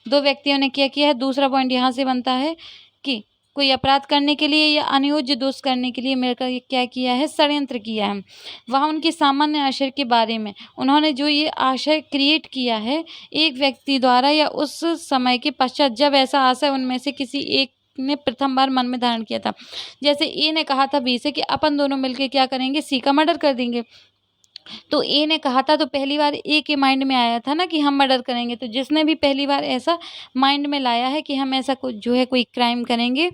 2 व्यक्तियों ने क्या किया है, दूसरा पॉइंट यहाँ से बनता है कि कोई अपराध करने के लिए या अनियोज्य दोष करने के लिए मिलकर क्या किया है, षड्यंत्र किया है। वहाँ उनके सामान्य आशय के बारे में उन्होंने जो ये आशय क्रिएट किया है एक व्यक्ति द्वारा या उस समय के पश्चात जब ऐसा आशय उनमें से किसी एक ने प्रथम बार मन में धारण किया था। जैसे ए ने कहा था बी से कि अपन दोनों मिलकर क्या करेंगे, सी का मर्डर कर देंगे। तो ए ने कहा था तो पहली बार ए के माइंड में आया था ना कि हम मर्डर करेंगे, तो जिसने भी पहली बार ऐसा माइंड में लाया है कि हम ऐसा कुछ जो है कोई क्राइम करेंगे,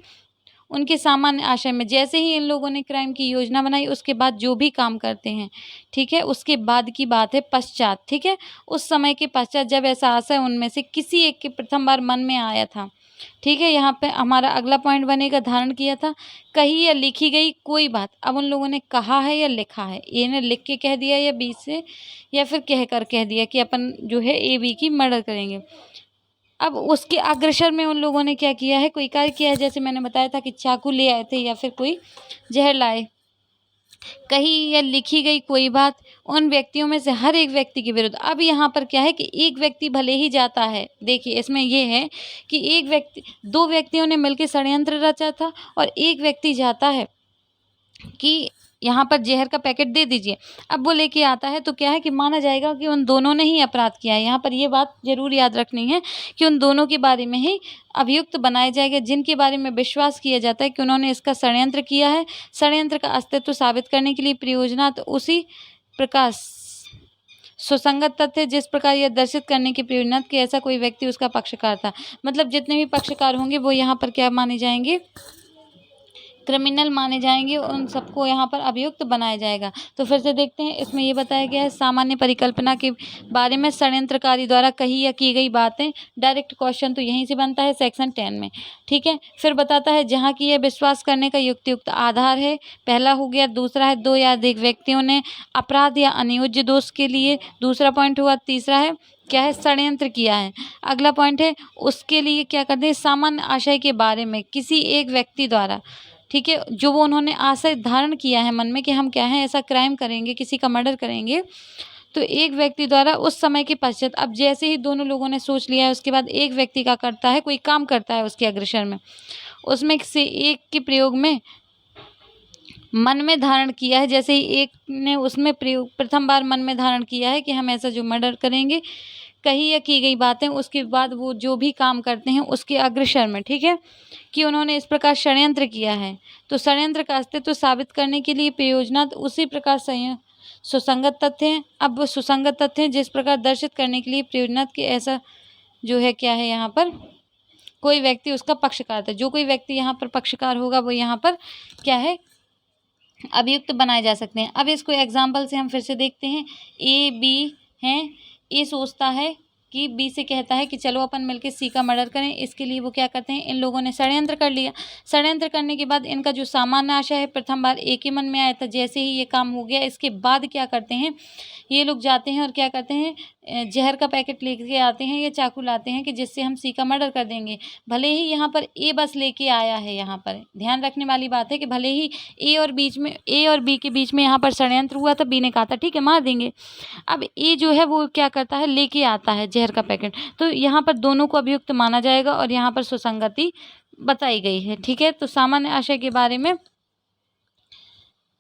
उनके सामान्य आशय में जैसे ही इन लोगों ने क्राइम की योजना बनाई उसके बाद जो भी काम करते हैं, ठीक है, उसके बाद की बात है पश्चात। ठीक है, उस समय के पश्चात जब ऐसा आशय उनमें से किसी एक के प्रथम बार मन में आया था। ठीक है, यहाँ पे हमारा अगला पॉइंट बनेगा, धारण किया था, कही या लिखी गई कोई बात। अब उन लोगों ने कहा है या लिखा है, ए ने लिख के कह दिया या बी से, या फिर कह कर कह दिया कि अपन जो है ए बी की मर्डर करेंगे। अब उसके अग्रसर में उन लोगों ने क्या किया है, कोई कार्य किया है, जैसे मैंने बताया था कि चाकू ले आए थे या फिर कोई जहर लाए, कही या लिखी गई कोई बात उन व्यक्तियों में से हर एक व्यक्ति के विरुद्ध। अब यहाँ पर क्या है कि एक व्यक्ति भले ही जाता है, देखिए इसमें ये है कि एक व्यक्ति, दो व्यक्तियों ने मिलकर षड्यंत्र रचा था और एक व्यक्ति जाता है कि यहाँ पर जहर का पैकेट दे दीजिए। अब वो लेके आता है तो क्या है कि माना जाएगा कि उन दोनों ने ही अपराध किया है। यहाँ पर ये बात जरूर याद रखनी है कि उन दोनों के बारे में ही अभियुक्त बनाया जाएगा, जिनके बारे में विश्वास किया जाता है कि उन्होंने इसका षड्यंत्र किया है। षड्यंत्र का अस्तित्व साबित करने के लिए प्रयोजनात् उसी प्रकार सुसंगत तथ्य जिस प्रकार यह दर्शित करने की प्रयोजनात् कि ऐसा कोई व्यक्ति उसका पक्षकार था। मतलब जितने भी पक्षकार होंगे वो यहाँ पर क्या माने जाएंगे, क्रिमिनल माने जाएंगे, उन सबको यहाँ पर अभियुक्त बनाया जाएगा। तो फिर से देखते हैं, इसमें ये बताया गया है सामान्य परिकल्पना के बारे में षड्यंत्रकारी द्वारा कही या की गई बातें। डायरेक्ट क्वेश्चन तो यहीं से बनता है सेक्शन 10 में, ठीक है। फिर बताता है जहाँ की यह विश्वास करने का युक्तियुक्त आधार है, पहला हो गया। दूसरा है दो या अधिक व्यक्तियों ने अपराध या अनियोज्य दोष के लिए, दूसरा पॉइंट हुआ। तीसरा है क्या है, षड्यंत्र किया है। अगला पॉइंट है उसके लिए क्या करते हैं, सामान्य आशय के बारे में किसी एक व्यक्ति द्वारा, ठीक है, जो वो उन्होंने आशय धारण किया है मन में कि हम क्या है ऐसा क्राइम करेंगे, किसी का मर्डर करेंगे, तो एक व्यक्ति द्वारा उस समय के पश्चात। अब जैसे ही दोनों लोगों ने सोच लिया है उसके बाद एक व्यक्ति का करता है, कोई काम करता है उसके अग्रसर में, उसमें से एक के प्रयोग में मन में धारण किया है। जैसे ही एक ने उसमें प्रयोग प्रथम बार मन में धारण किया है कि हम ऐसा जो मर्डर करेंगे, कही या की गई बातें, उसके बाद वो जो भी काम करते हैं उसके अग्रसर में, ठीक है, कि उन्होंने इस प्रकार षड्यंत्र किया है। तो षड्यंत्र का अस्तित्व साबित करने के लिए प्रयोजनात् उसी प्रकार सुसंगत तथ्य हैं। अब वो सुसंगत तथ्य हैं जिस प्रकार दर्शित करने के लिए प्रयोजनात् कि ऐसा जो है क्या है, यहाँ पर कोई व्यक्ति उसका पक्षकार था। जो कोई व्यक्ति यहाँ पर पक्षकार होगा वो यहाँ पर क्या है, अभियुक्त बनाए जा सकते हैं। अब इसको एग्जाम्पल से हम फिर से देखते हैं। ए बी हैं, ए सोचता है कि बी से कहता है कि चलो अपन मिलकर सी का मर्डर करें। इसके लिए वो क्या करते हैं, इन लोगों ने षड्यंत्र कर लिया। षड्यंत्र करने के बाद इनका जो सामान्य आशय है प्रथम बार एक ही मन में आया था, जैसे ही ये काम हो गया इसके बाद क्या करते हैं, ये लोग जाते हैं और क्या करते हैं, जहर का पैकेट लेके आते हैं या चाकू लाते हैं कि जिससे हम सी का मर्डर कर देंगे। भले ही यहाँ पर ए बस लेके आया है, यहाँ पर ध्यान रखने वाली बात है कि भले ही ए और बी के बीच में यहाँ पर षड्यंत्र हुआ था, बी ने कहा था ठीक है मार देंगे। अब ए जो है वो क्या करता है, लेके आता है जहर का पैकेट, तो यहाँ पर दोनों को अभियुक्त माना जाएगा और यहाँ पर सुसंगति बताई गई है, ठीक है। तो सामान्य आशय के बारे में,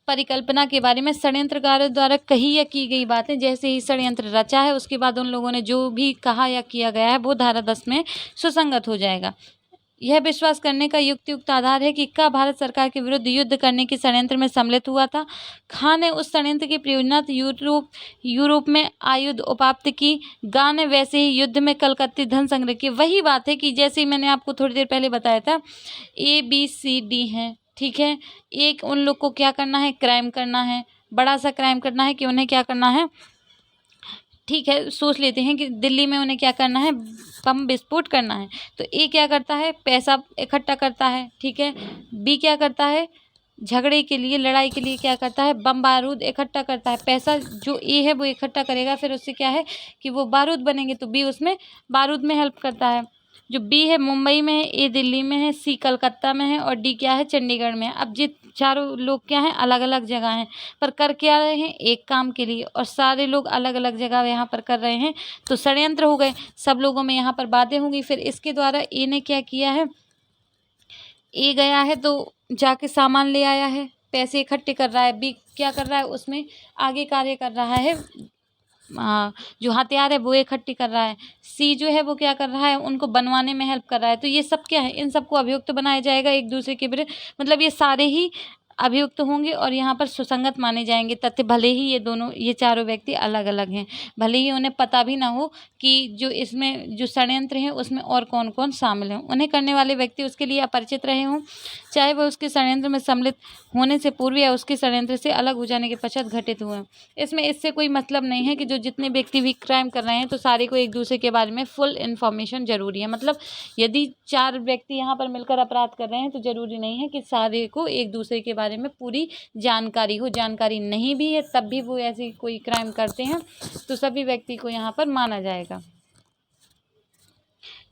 परिकल्पना के बारे में षड्यंत्रकारों द्वारा कही या की गई बातें, जैसे ही षड्यंत्र रचा है उसके बाद उन लोगों ने जो भी कहा या किया गया है वो धारा 10 में सुसंगत हो जाएगा। यह विश्वास करने का युक्तियुक्त आधार है कि का भारत सरकार के विरुद्ध युद्ध करने के षड्यंत्र में सम्मिलित हुआ था। खां ने उस षड्यंत्र की प्रयोजनात् यूरोप में आयुध उपाप्त की। गा ने वैसे ही युद्ध में कलकत्ती धन संग्रह की। वही बात है कि जैसे ही मैंने आपको थोड़ी देर पहले बताया था, ए बी सी डी हैं, ठीक है। एक उन लोग को क्या करना है, क्राइम करना है, बड़ा सा क्राइम करना है कि उन्हें क्या करना है, ठीक है, सोच लेते हैं कि दिल्ली में उन्हें क्या करना है, बम विस्फोट करना है। तो ए क्या करता है, पैसा इकट्ठा करता है, ठीक है। बी क्या करता है, झगड़े के लिए, लड़ाई के लिए क्या करता है, बम बारूद इकट्ठा करता है। पैसा जो ए है वो इकट्ठा करेगा, फिर उससे क्या है कि वो बारूद बनेंगे, तो बी उसमें बारूद में हेल्प करता है। जो बी है मुंबई में है, ए दिल्ली में है, सी कलकत्ता में है और डी क्या है, चंडीगढ़ में है। अब ये चारों लोग क्या हैं, अलग अलग जगह हैं, पर कर क्या रहे हैं, एक काम के लिए, और सारे लोग अलग अलग जगह यहाँ पर कर रहे हैं, तो षड्यंत्र हो गए। सब लोगों में यहाँ पर बातें होंगी। फिर इसके द्वारा ए ने क्या किया है, ए गया है तो जाके सामान ले आया है, पैसे इकट्ठे कर रहा है। बी क्या कर रहा है, उसमें आगे कार्य कर रहा है, जो हथियार है वो इकट्ठी कर रहा है। सी जो है वो क्या कर रहा है, उनको बनवाने में हेल्प कर रहा है। तो ये सब क्या है, इन सबको अभियुक्त बनाया जाएगा एक दूसरे के विरुद्ध, मतलब ये सारे ही अभियुक्त होंगे और यहाँ पर सुसंगत माने जाएंगे तथ्य, भले ही ये दोनों, ये चारों व्यक्ति अलग अलग हैं, भले ही उन्हें पता भी ना हो कि जो इसमें जो षड्यंत्र है उसमें और कौन कौन शामिल हैं। उन्हें करने वाले व्यक्ति उसके लिए अपरिचित रहे हों, चाहे वह उसके षड्यंत्र में सम्मिलित होने से पूर्व या उसके षड्यंत्र से अलग हो जाने के पश्चात घटित हुए। इसमें इससे कोई मतलब नहीं है कि जो जितने व्यक्ति भी क्राइम कर रहे हैं तो सारे को एक दूसरे के बारे में फुल इन्फॉर्मेशन जरूरी है। मतलब यदि 4 व्यक्ति यहाँ पर मिलकर अपराध कर रहे हैं तो जरूरी नहीं है कि सारे को एक दूसरे के बारे में पूरी जानकारी हो। जानकारी नहीं भी है तब भी वो ऐसी कोई क्राइम करते हैं तो सभी व्यक्ति को यहाँ पर माना जाएगा।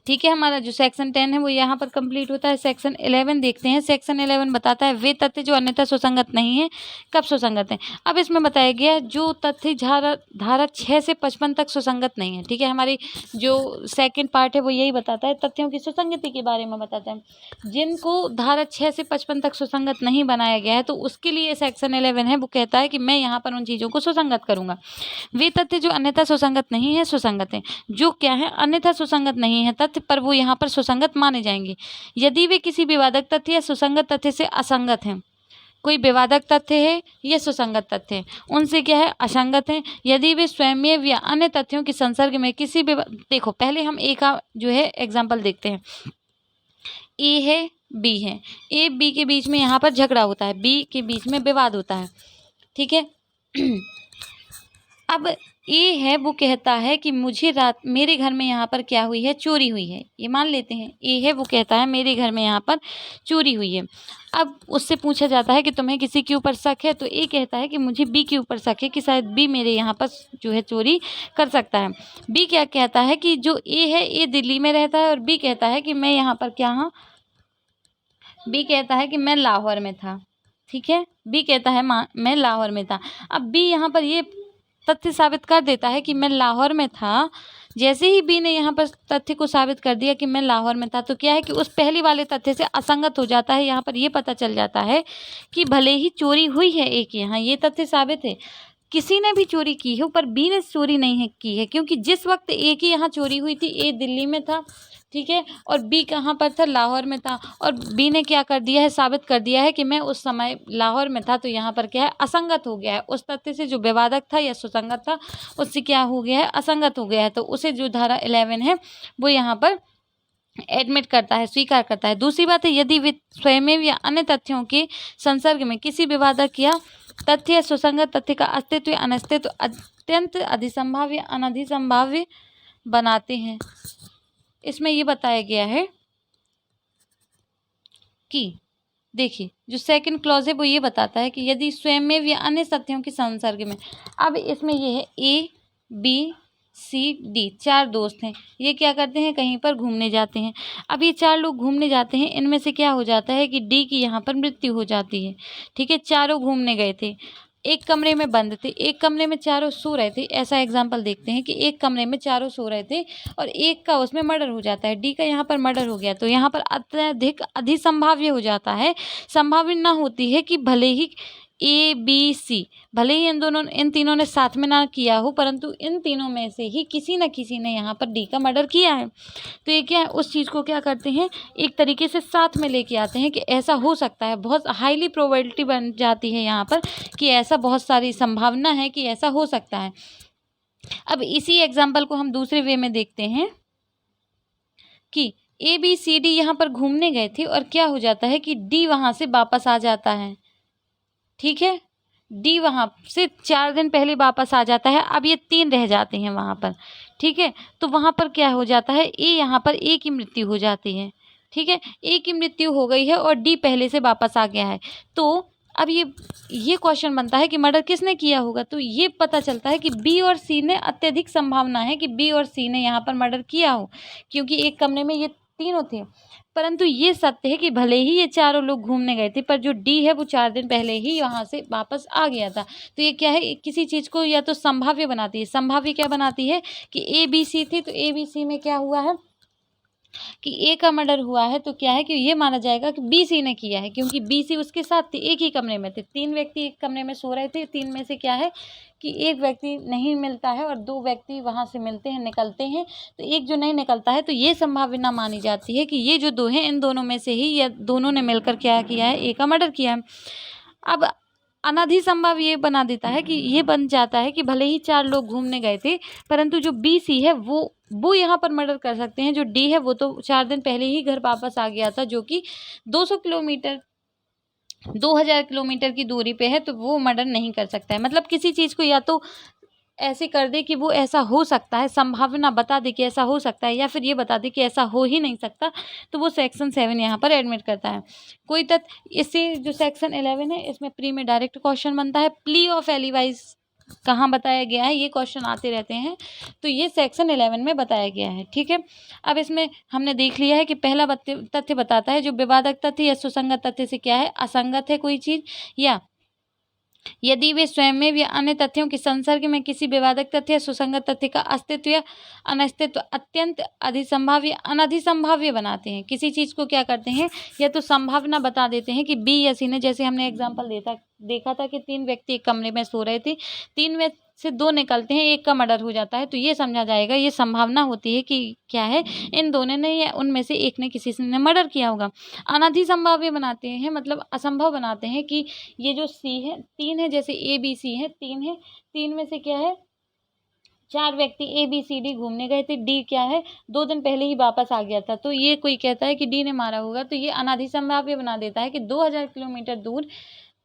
ठीक है। हमारा जो सेक्शन 10 है वो यहाँ पर कंप्लीट होता है। सेक्शन 11 देखते हैं। सेक्शन 11 बताता है वे तथ्य जो अन्यथा सुसंगत नहीं है कब सुसंगत है। अब इसमें बताया गया है जो तथ्य धारा 6 से 55 तक सुसंगत नहीं है। ठीक है, हमारी जो सेकंड पार्ट है वो यही बताता है, तथ्यों की सुसंगति के बारे में बताता है। जिनको धारा 6 से 55 तक सुसंगत नहीं बनाया गया है तो उसके लिए सेक्शन 11 है वो कहता है कि मैं यहाँ पर उन चीज़ों को सुसंगत करूँगा। वे तथ्य जो अन्यथा सुसंगत नहीं है सुसंगत है। जो क्या है, अन्यथा सुसंगत नहीं है तथ्य पर वो यहाँ पर सुसंगत माने जाएंगे यदि वे किसी विवादक तथ्य या सुसंगत तथ्य से असंगत हैं। कोई विवादक तथ्य है या सुसंगत तथ्य है, उनसे क्या है, असंगत है। यदि वे स्वयं या अन्य तथ्यों के संसर्ग में किसी देखो पहले हम ए का जो है एग्जाम्पल देखते हैं। ए है, बी है, ए बी के बीच में यहाँ पर झगड़ा होता है, बी के बीच में विवाद होता है। ठीक है अब ए है वो कहता है कि मुझे रात मेरे घर में यहाँ पर क्या हुई है, चोरी हुई है। ये मान लेते हैं ए है वो कहता है मेरे घर में यहाँ पर चोरी हुई है। अब उससे पूछा जाता है कि तुम्हें किसी के ऊपर शक है, तो ए कहता है कि मुझे बी के ऊपर शक है कि शायद बी मेरे यहाँ पर जो है चोरी कर सकता है। बी क्या कहता है कि जो ए है, ए दिल्ली में रहता है और बी कहता है कि मैं यहाँ पर क्या हूँ, बी कहता है कि मैं लाहौर में था। ठीक है, बी कहता है मैं लाहौर में था। अब बी यहाँ पर ये तथ्य साबित कर देता है कि मैं लाहौर में था। जैसे ही बी ने यहाँ पर तथ्य को साबित कर दिया कि मैं लाहौर में था, तो क्या है कि उस पहली वाले तथ्य से असंगत हो जाता है। यहाँ पर ये पता चल जाता है कि भले ही चोरी हुई है एक यहाँ, ये तथ्य साबित है, किसी ने भी चोरी की है, पर बी ने चोरी नहीं है की है, क्योंकि जिस वक्त ए की यहाँ चोरी हुई थी, ए दिल्ली में था। ठीक है, और बी कहाँ पर था, लाहौर में था। और बी ने क्या कर दिया है, साबित कर दिया है कि मैं उस समय लाहौर में था। तो यहाँ पर क्या है, असंगत हो गया है। उस तथ्य से जो विवादक था या सुसंगत था उससे क्या हो गया है, असंगत हो गया है। तो उसे जो धारा 11 है वो यहाँ पर एडमिट करता है, स्वीकार करता है। दूसरी बात है, यदि वे स्वयं या अन्य तथ्यों के संसर्ग में किसी विवादक या तथ्य या सुसंगत तथ्य का अस्तित्व या अनस्तित्व अत्यंत अधिसंभाव्य अनधिसंभाव्य बनाते हैं। इसमें ये बताया गया है कि देखिए जो सेकंड क्लॉज है वो ये बताता है कि यदि स्वयं या अन्य तथ्यों के संसर्ग में, अब इसमें ये है ए बी सी डी, 4 दोस्त हैं। ये क्या करते हैं, कहीं पर घूमने जाते हैं। अब ये 4 लोग घूमने जाते हैं, इनमें से क्या हो जाता है कि डी की यहाँ पर मृत्यु हो जाती है। ठीक है, चारों घूमने गए थे, एक कमरे में बंद थे, एक कमरे में चारों सो रहे थे। ऐसा एग्जाम्पल देखते हैं कि एक कमरे में चारों सो रहे थे और एक का उसमें मर्डर हो जाता है, डी का यहाँ पर मर्डर हो गया। तो यहाँ पर अत्यधिक अधिसंभाव्य हो जाता है। संभावना ना होती है कि भले ही ए बी सी, भले ही इन तीनों ने साथ में ना किया हो, परंतु इन तीनों में से ही किसी न किसी ने यहाँ पर डी का मर्डर किया है। तो ये क्या है, उस चीज़ को क्या करते हैं, एक तरीके से साथ में लेके आते हैं कि ऐसा हो सकता है। बहुत हाईली प्रोबेबिलिटी बन जाती है यहाँ पर कि ऐसा, बहुत सारी संभावना है कि ऐसा हो सकता है। अब इसी एग्जाम्पल को हम दूसरे वे में देखते हैं कि ए बी सी डी यहाँ पर घूमने गए थे और क्या हो जाता है कि डी वहाँ से वापस आ जाता है। ठीक है, डी वहाँ से 4 दिन पहले वापस आ जाता है। अब ये 3 रह जाते हैं वहाँ पर। ठीक है, तो वहाँ पर क्या हो जाता है, ए यहाँ पर ए की मृत्यु हो जाती है। ठीक है, ए की मृत्यु हो गई है और डी पहले से वापस आ गया है। तो अब ये क्वेश्चन बनता है कि मर्डर किसने किया होगा। तो ये पता चलता है कि बी और सी ने, अत्यधिक संभावना है कि बी और सी ने यहाँ पर मर्डर किया हो, क्योंकि एक कमरे में ये तीनों थे। परंतु ये सत्य है कि भले ही ये चारों लोग घूमने गए थे, पर जो डी है वो 4 दिन पहले ही वहाँ से वापस आ गया था। तो ये क्या है, किसी चीज़ को या तो संभाव्य बनाती है। संभाव्य क्या बनाती है कि ए बी सी थी, तो ए बी सी में क्या हुआ है कि ए का मर्डर हुआ है, तो क्या है कि ये माना जाएगा कि बी सी ने किया है, क्योंकि बी सी उसके साथ थे, एक ही कमरे में थे। 3 व्यक्ति एक कमरे में सो रहे थे। 3 में से क्या है कि एक व्यक्ति नहीं मिलता है और 2 व्यक्ति वहाँ से मिलते हैं, निकलते हैं। तो एक जो नहीं निकलता है, तो ये संभावना मानी जाती है कि ये जो 2 हैं, इन दोनों में से ही या दोनों ने मिलकर क्या किया है, ए का मर्डर किया है। अब अनाधिसंभव ये बना देता है कि ये बन जाता है कि भले ही 4 लोग घूमने गए थे, परंतु जो बी सी है वो यहाँ पर मर्डर कर सकते हैं। जो डी है वो तो 4 दिन पहले ही घर वापस आ गया था, जो कि 200 किलोमीटर 2000 किलोमीटर की दूरी पे है, तो वो मर्डर नहीं कर सकता है। मतलब किसी चीज़ को या तो ऐसे कर दे कि वो ऐसा हो सकता है, संभावना बता दे कि ऐसा हो सकता है, या फिर ये बता दे कि ऐसा हो ही नहीं सकता, तो वो सेक्शन 7 यहाँ पर एडमिट करता है। कोई तथ्य, इससे जो सेक्शन 11 है इसमें प्री में डायरेक्ट क्वेश्चन बनता है, प्ली ऑफ एलिवाइज कहाँ बताया गया है, ये क्वेश्चन आते रहते हैं, तो ये सेक्शन 11 में बताया गया है। ठीक है, अब इसमें हमने देख लिया है कि पहला तथ्य बताता है जो विवादक तथ्य या सुसंगत तथ्य से क्या है, असंगत है कोई चीज, या यदि वे स्वयं में या अन्य तथ्यों के संसर्ग में किसी विवादक तथ्य या सुसंगत तथ्य का अस्तित्व या अनस्तित्व अत्यंत अधिसंभाव्य अनधिसंभाव्य बनाते हैं। किसी चीज को क्या करते हैं, या तो संभावना बता देते हैं कि बी या सी ने, जैसे हमने एग्जाम्पल देखा था कि 3 व्यक्ति एक कमरे में सो रहे थे, 3 में से 2 निकलते हैं, एक का मर्डर हो जाता है, तो ये समझा जाएगा, ये संभावना होती है कि क्या है, इन दोनों ने या उनमें से एक ने किसी से ने मर्डर किया होगा। अनधिसंभाव्य बनाते हैं, मतलब असंभव बनाते हैं कि ये जो सी है, 3 है, जैसे ए बी सी है, 3 है, 3 में से क्या है, 4 व्यक्ति ए बी सी डी घूमने गए थे, डी क्या है 2 दिन पहले ही वापस आ गया था, तो ये कोई कहता है कि डी ने मारा होगा, तो ये अनाधिसंभाव्य बना देता है कि 2000 किलोमीटर दूर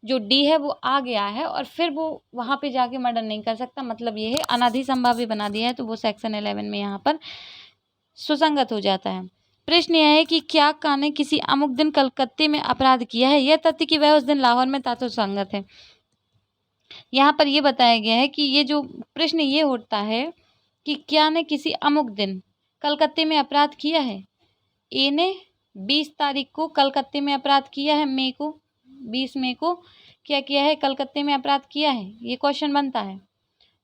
जो डी है वो आ गया है और फिर वो वहां पे जाके मर्डर नहीं कर सकता, मतलब ये है अनाधिसंभाव्य बना दिया है, तो वो सेक्शन 11 में यहाँ पर सुसंगत हो जाता है। प्रश्न यह है कि क्या का ने किसी अमुक दिन कलकत्ते में अपराध किया है, यह तथ्य कि वह उस दिन लाहौर में था तो सुसंगत है। यहाँ पर यह बताया गया है कि ये जो प्रश्न ये उठता है कि क्या ने किसी अमुक दिन कलकत्ते में अपराध किया है। ए ने 20 तारीख को कलकत्ते में अपराध किया है, मई को 20 मई को क्या किया है, कलकत्ते में अपराध किया है, ये क्वेश्चन बनता है।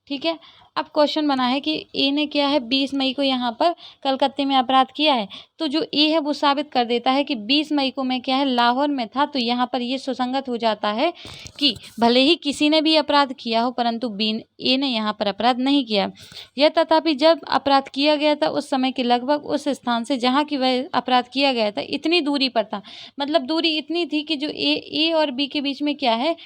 ठीक है, अब क्वेश्चन बना है कि ए ने क्या है 20 मई को यहाँ पर कलकत्ते में अपराध किया है, तो जो ए है वो साबित कर देता है कि 20 मई को मैं क्या है लाहौर में था, तो यहाँ पर ये सुसंगत हो जाता है कि भले ही किसी ने भी अपराध किया हो परंतु ए ने यहाँ पर अपराध नहीं किया। यह तथापि जब अपराध किया गया था उस समय के लगभग उस स्थान से जहाँ की वह अपराध किया गया था इतनी दूरी पर था, मतलब दूरी इतनी थी कि जो ए और बी के बीच में क्या है,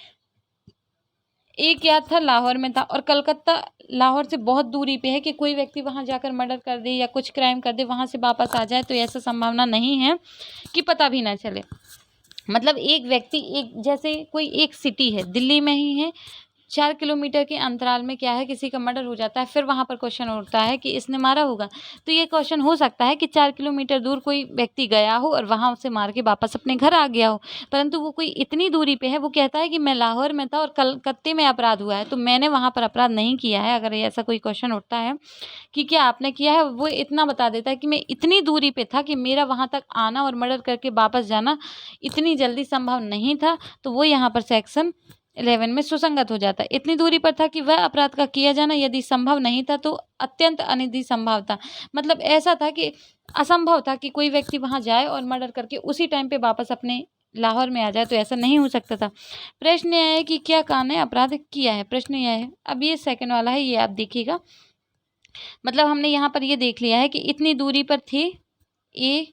ए क्या था लाहौर में था और कलकत्ता लाहौर से बहुत दूरी पे है कि कोई व्यक्ति वहां जाकर मर्डर कर दे या कुछ क्राइम कर दे वहां से वापस आ जाए, तो ऐसा संभावना नहीं है कि पता भी ना चले। मतलब एक व्यक्ति एक जैसे कोई एक सिटी है दिल्ली में ही है, 4 किलोमीटर के अंतराल में क्या है किसी का मर्डर हो जाता है, फिर वहां पर क्वेश्चन उठता है कि इसने मारा होगा, तो ये क्वेश्चन हो सकता है कि 4 किलोमीटर दूर कोई व्यक्ति गया हो और वहां उसे मार के वापस अपने घर आ गया हो, परंतु वो कोई इतनी दूरी पे है, वो कहता है कि मैं लाहौर में था और कलकत्ते में अपराध हुआ है, तो मैंने वहां पर अपराध नहीं किया है। अगर ऐसा कोई क्वेश्चन उठता है कि क्या आपने किया है, वो इतना बता देता है कि मैं इतनी दूरी पे था कि मेरा वहां तक आना और मर्डर करके वापस जाना इतनी जल्दी संभव नहीं था, तो वो यहाँ पर सेक्शन 11 में सुसंगत हो जाता है। इतनी दूरी पर था कि वह अपराध का किया जाना यदि संभव नहीं था तो अत्यंत अनिधि संभव था, मतलब ऐसा था कि असंभव था कि कोई व्यक्ति वहां जाए और मर्डर करके उसी टाइम पे वापस अपने लाहौर में आ जाए, तो ऐसा नहीं हो सकता था। प्रश्न यह है कि क्या का ने अपराध किया है, प्रश्न यह है। अब ये सेकंड वाला है, ये आप देखिएगा, मतलब हमने यहाँ पर ये देख लिया है कि इतनी दूरी पर थे ए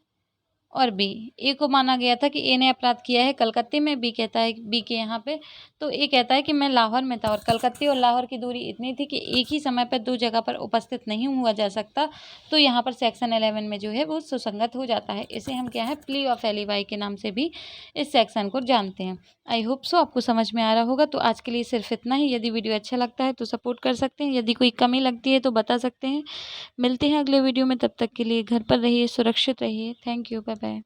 और बी। ए को माना गया था कि ए ने अपराध किया है कलकत्ते में, बी कहता है बी के यहाँ पे, तो ए कहता है कि मैं लाहौर में था और कलकत्ते और लाहौर की दूरी इतनी थी कि एक ही समय पर 2 जगह पर उपस्थित नहीं हुआ जा सकता, तो यहाँ पर सेक्शन 11 में जो है वो सुसंगत हो जाता है। इसे हम क्या है प्ली ऑफ एलिबाई के नाम से भी इस सेक्शन को जानते हैं। आई होप सो आपको समझ में आ रहा होगा। तो आज के लिए सिर्फ इतना ही। यदि वीडियो अच्छा लगता है तो सपोर्ट कर सकते हैं, यदि कोई कमी लगती है तो बता सकते हैं। मिलते हैं अगले वीडियो में, तब तक के लिए घर पर रहिए, सुरक्षित रहिए। Thank you, bye bye.